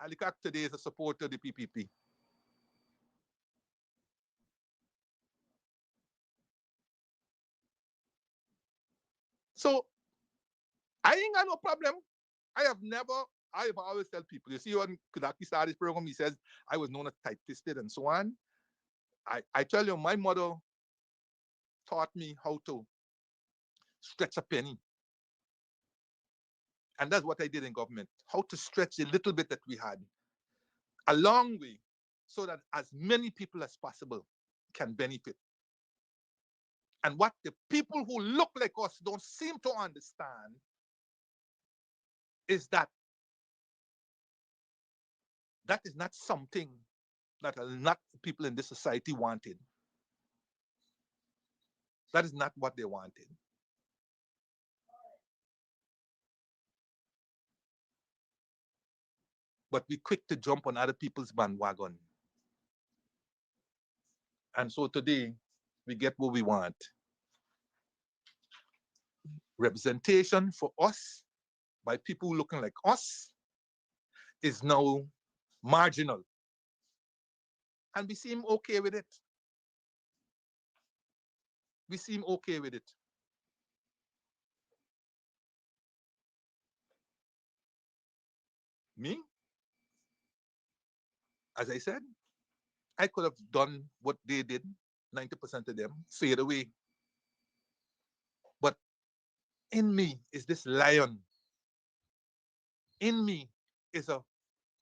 Ali Kak today is a supporter of the PPP. So I ain't got no problem I've always tell people, you see, when Kudaki started this program, he says, I was known as tight-fisted and so on. I tell you, my mother taught me how to stretch a penny. And that's what I did in government, how to stretch the little bit that we had a long way so that as many people as possible can benefit. And what the people who look like us don't seem to understand is that that is not something that are not people in this society wanted. That is not what they wanted. But we're quick to jump on other people's bandwagon. And so today, we get what we want. Representation for us by people looking like us is now marginal. And we seem okay with it. We seem okay with it. Me, as I said, I could have done what they did, 90% of them, fade away. But in me is this lion. In me is a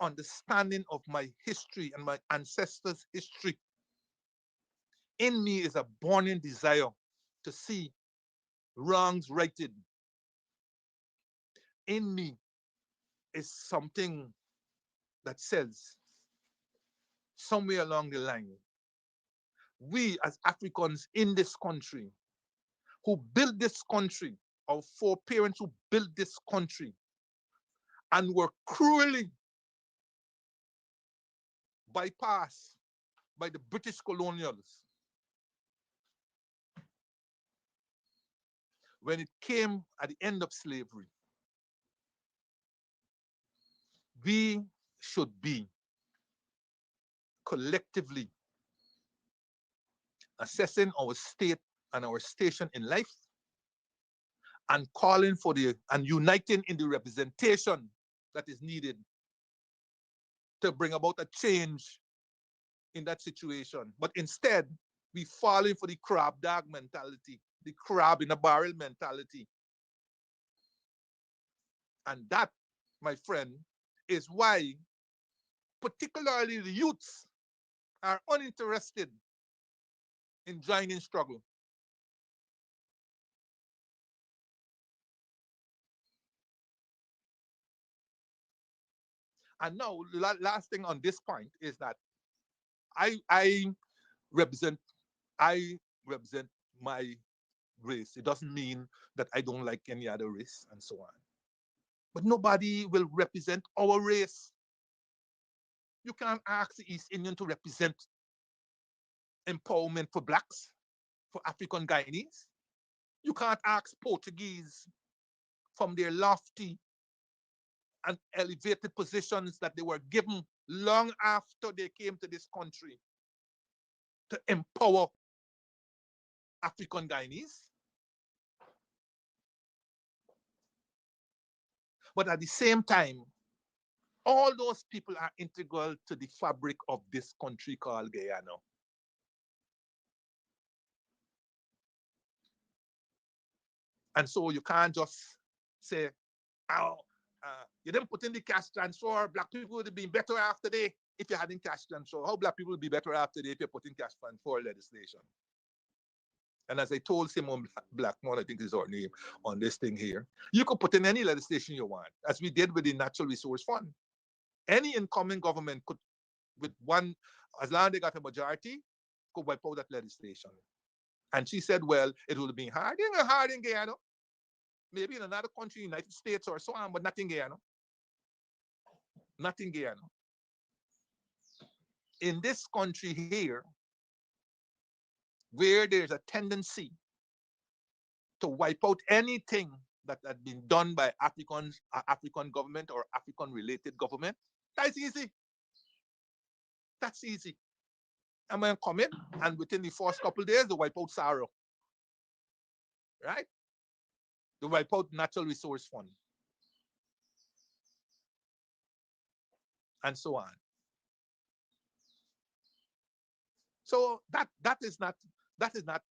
understanding of my history and my ancestors' history. In me is a burning desire to see wrongs righted. In me is something that says, somewhere along the line, we as Africans in this country, who built this country, our foreparents who built this country, and were cruelly bypassed by the British colonials. When it came at the end of slavery, we should be collectively assessing our state and our station in life and calling for and uniting in the representation that is needed to bring about a change in that situation. But instead, we falling for the crab dog mentality, the crab in a barrel mentality. And that, my friend, is why particularly the youths are uninterested in joining struggle. And now, last thing on this point is that I represent I represent my race. It doesn't mean that I don't like any other race and so on. But nobody will represent our race. You can't ask the East Indian to represent empowerment for blacks, for African Guyanese. You can't ask Portuguese from their lofty and elevated positions that they were given long after they came to this country to empower African Guyanese. But at the same time, all those people are integral to the fabric of this country called Guyana. And so you can't just say, oh, you didn't put in the cash transfer, black people would have been better after they, if you hadn't cash transfer. How black people would be better after they if you put in cash transfer legislation? And as I told Simon Blackmon, I think is our name on this thing here, you could put in any legislation you want, as we did with the Natural Resource Fund. Any incoming government could, with one, as long as they got a majority, could wipe out that legislation. And she said, well, it would have been hard. It ain't hard in Guyana. Maybe in another country, United States or so on, but not in Guyana. Not in Guyana. In this country here, where there's a tendency to wipe out anything that had been done by African government or African-related government, that's easy. That's easy. I'm going to come in, and within the first couple of days, they wipe out SARO. Right? They wipe out Natural Resource Fund. and so on. So that is not that is not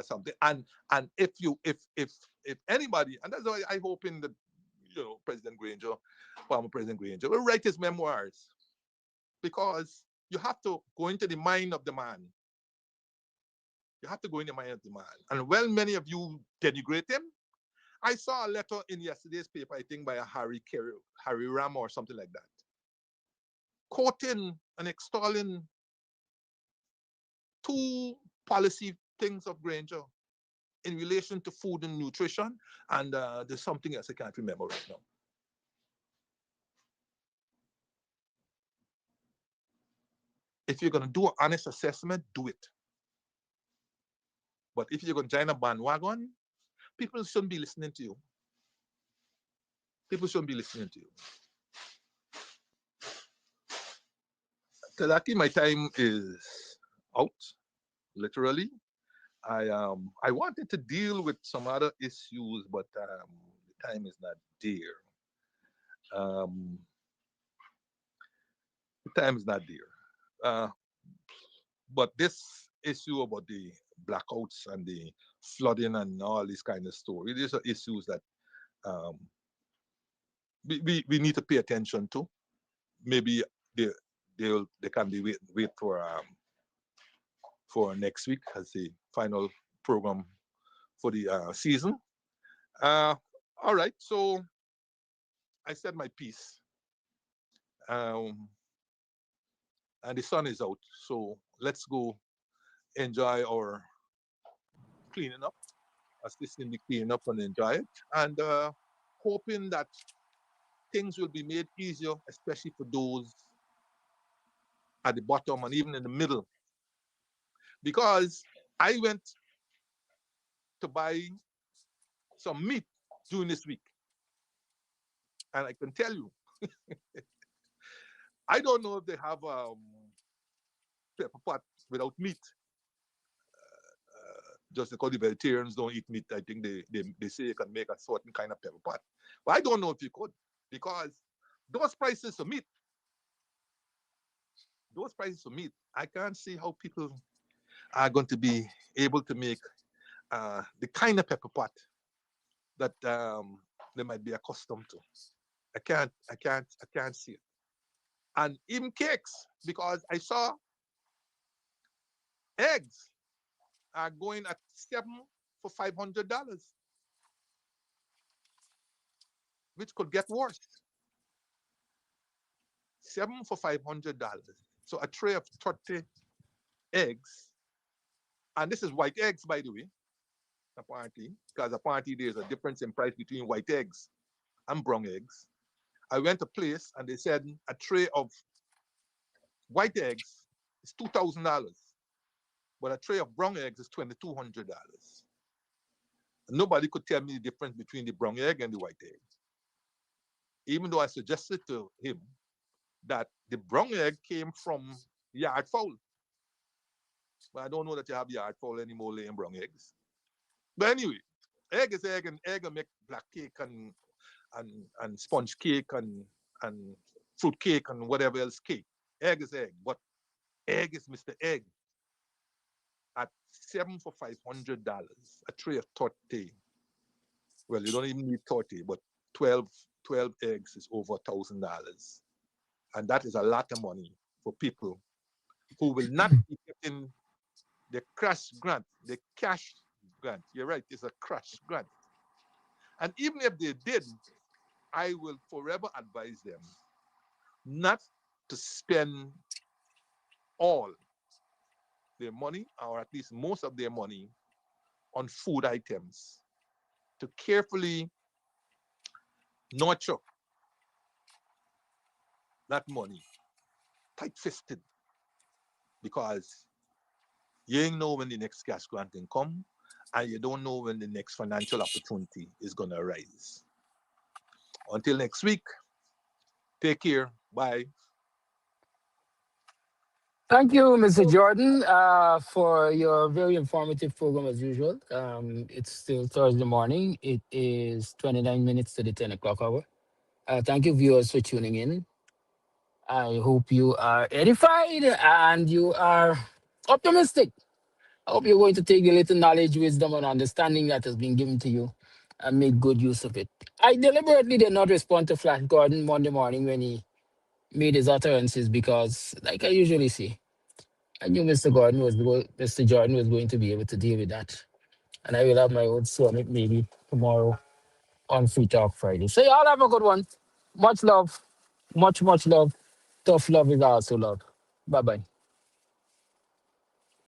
something. And if anybody, and that's why I hope in the President Granger, former President Granger, will write his memoirs, because you have to go into the mind of the man. You have to go in the mind of the man. And well, many of you denigrate him. I saw a letter in yesterday's paper, I think by a Harry Ram or something like that, quoting and extolling two policy things of Granger in relation to food and nutrition, and there's something else I can't remember right now. If you're going to do an honest assessment, do it. But if you're going to join a bandwagon, people shouldn't be listening to you. People shouldn't be listening to you. Kadaki, my time is out, literally. I wanted to deal with some other issues, but the time is not there. The time is not there. But this issue about the blackouts and the flooding and all these kind of stories, these are issues that we need to pay attention to. Maybe they can be wait for next week as the final program for the season. All right, so I said my piece, and the sun is out, so let's go enjoy our cleaning up, assisting the cleaning up and enjoy it, and hoping that things will be made easier, especially for those at the bottom and even in the middle. Because I went to buy some meat during this week, and I can tell you, I don't know if they have pepper pot without meat. Just because the vegetarians don't eat meat, I think they say you can make a certain kind of pepper pot. But I don't know if you could, because those prices for meat, I can't see how people are going to be able to make the kind of pepper pot that they might be accustomed to. I can't see it. And even cakes, because I saw eggs are going at 7 for $500, which could get worse. 7 for $500. So a tray of 30 eggs, and this is white eggs, by the way, apparently, because apparently there's a difference in price between white eggs and brown eggs. I went to a place and they said a tray of white eggs is $2,000, but a tray of brown eggs is $2,200. Nobody could tell me the difference between the brown egg and the white egg. Even though I suggested to him that the brown egg came from yard fowl. But I don't know that you have yard fowl anymore laying brown eggs. But anyway, egg is egg, and egg will make black cake and sponge cake and fruit cake and whatever else cake. Egg is egg, but egg is Mr. Egg at 7 for $500. A tray of 30. Well, you don't even need 30, but 12 eggs is over $1,000. And that is a lot of money for people who will not be getting the cash grant, the cash grant. You're right, it's a cash grant. And even if they did, I will forever advise them not to spend all their money, or at least most of their money, on food items, to carefully nurture that money, tight-fisted, because you ain't know when the next cash grant can come, and you don't know when the next financial opportunity is going to arise. Until next week, take care. Bye. Thank you, Mr. Jordan, for your very informative program as usual. It's still Thursday morning. It is 29 minutes to the 10 o'clock hour. Thank you, viewers, for tuning in. I hope you are edified and you are optimistic. I hope you're going to take the little knowledge, wisdom, and understanding that has been given to you and make good use of it. I deliberately did not respond to Flash Gordon Monday morning when he made his utterances because, like I usually say, I knew Mr. Jordan was going to be able to deal with that, and I will have my own say on it maybe tomorrow on Free Talk Friday. So y'all have a good one. Much love, much love. Tough love is also love. Bye bye.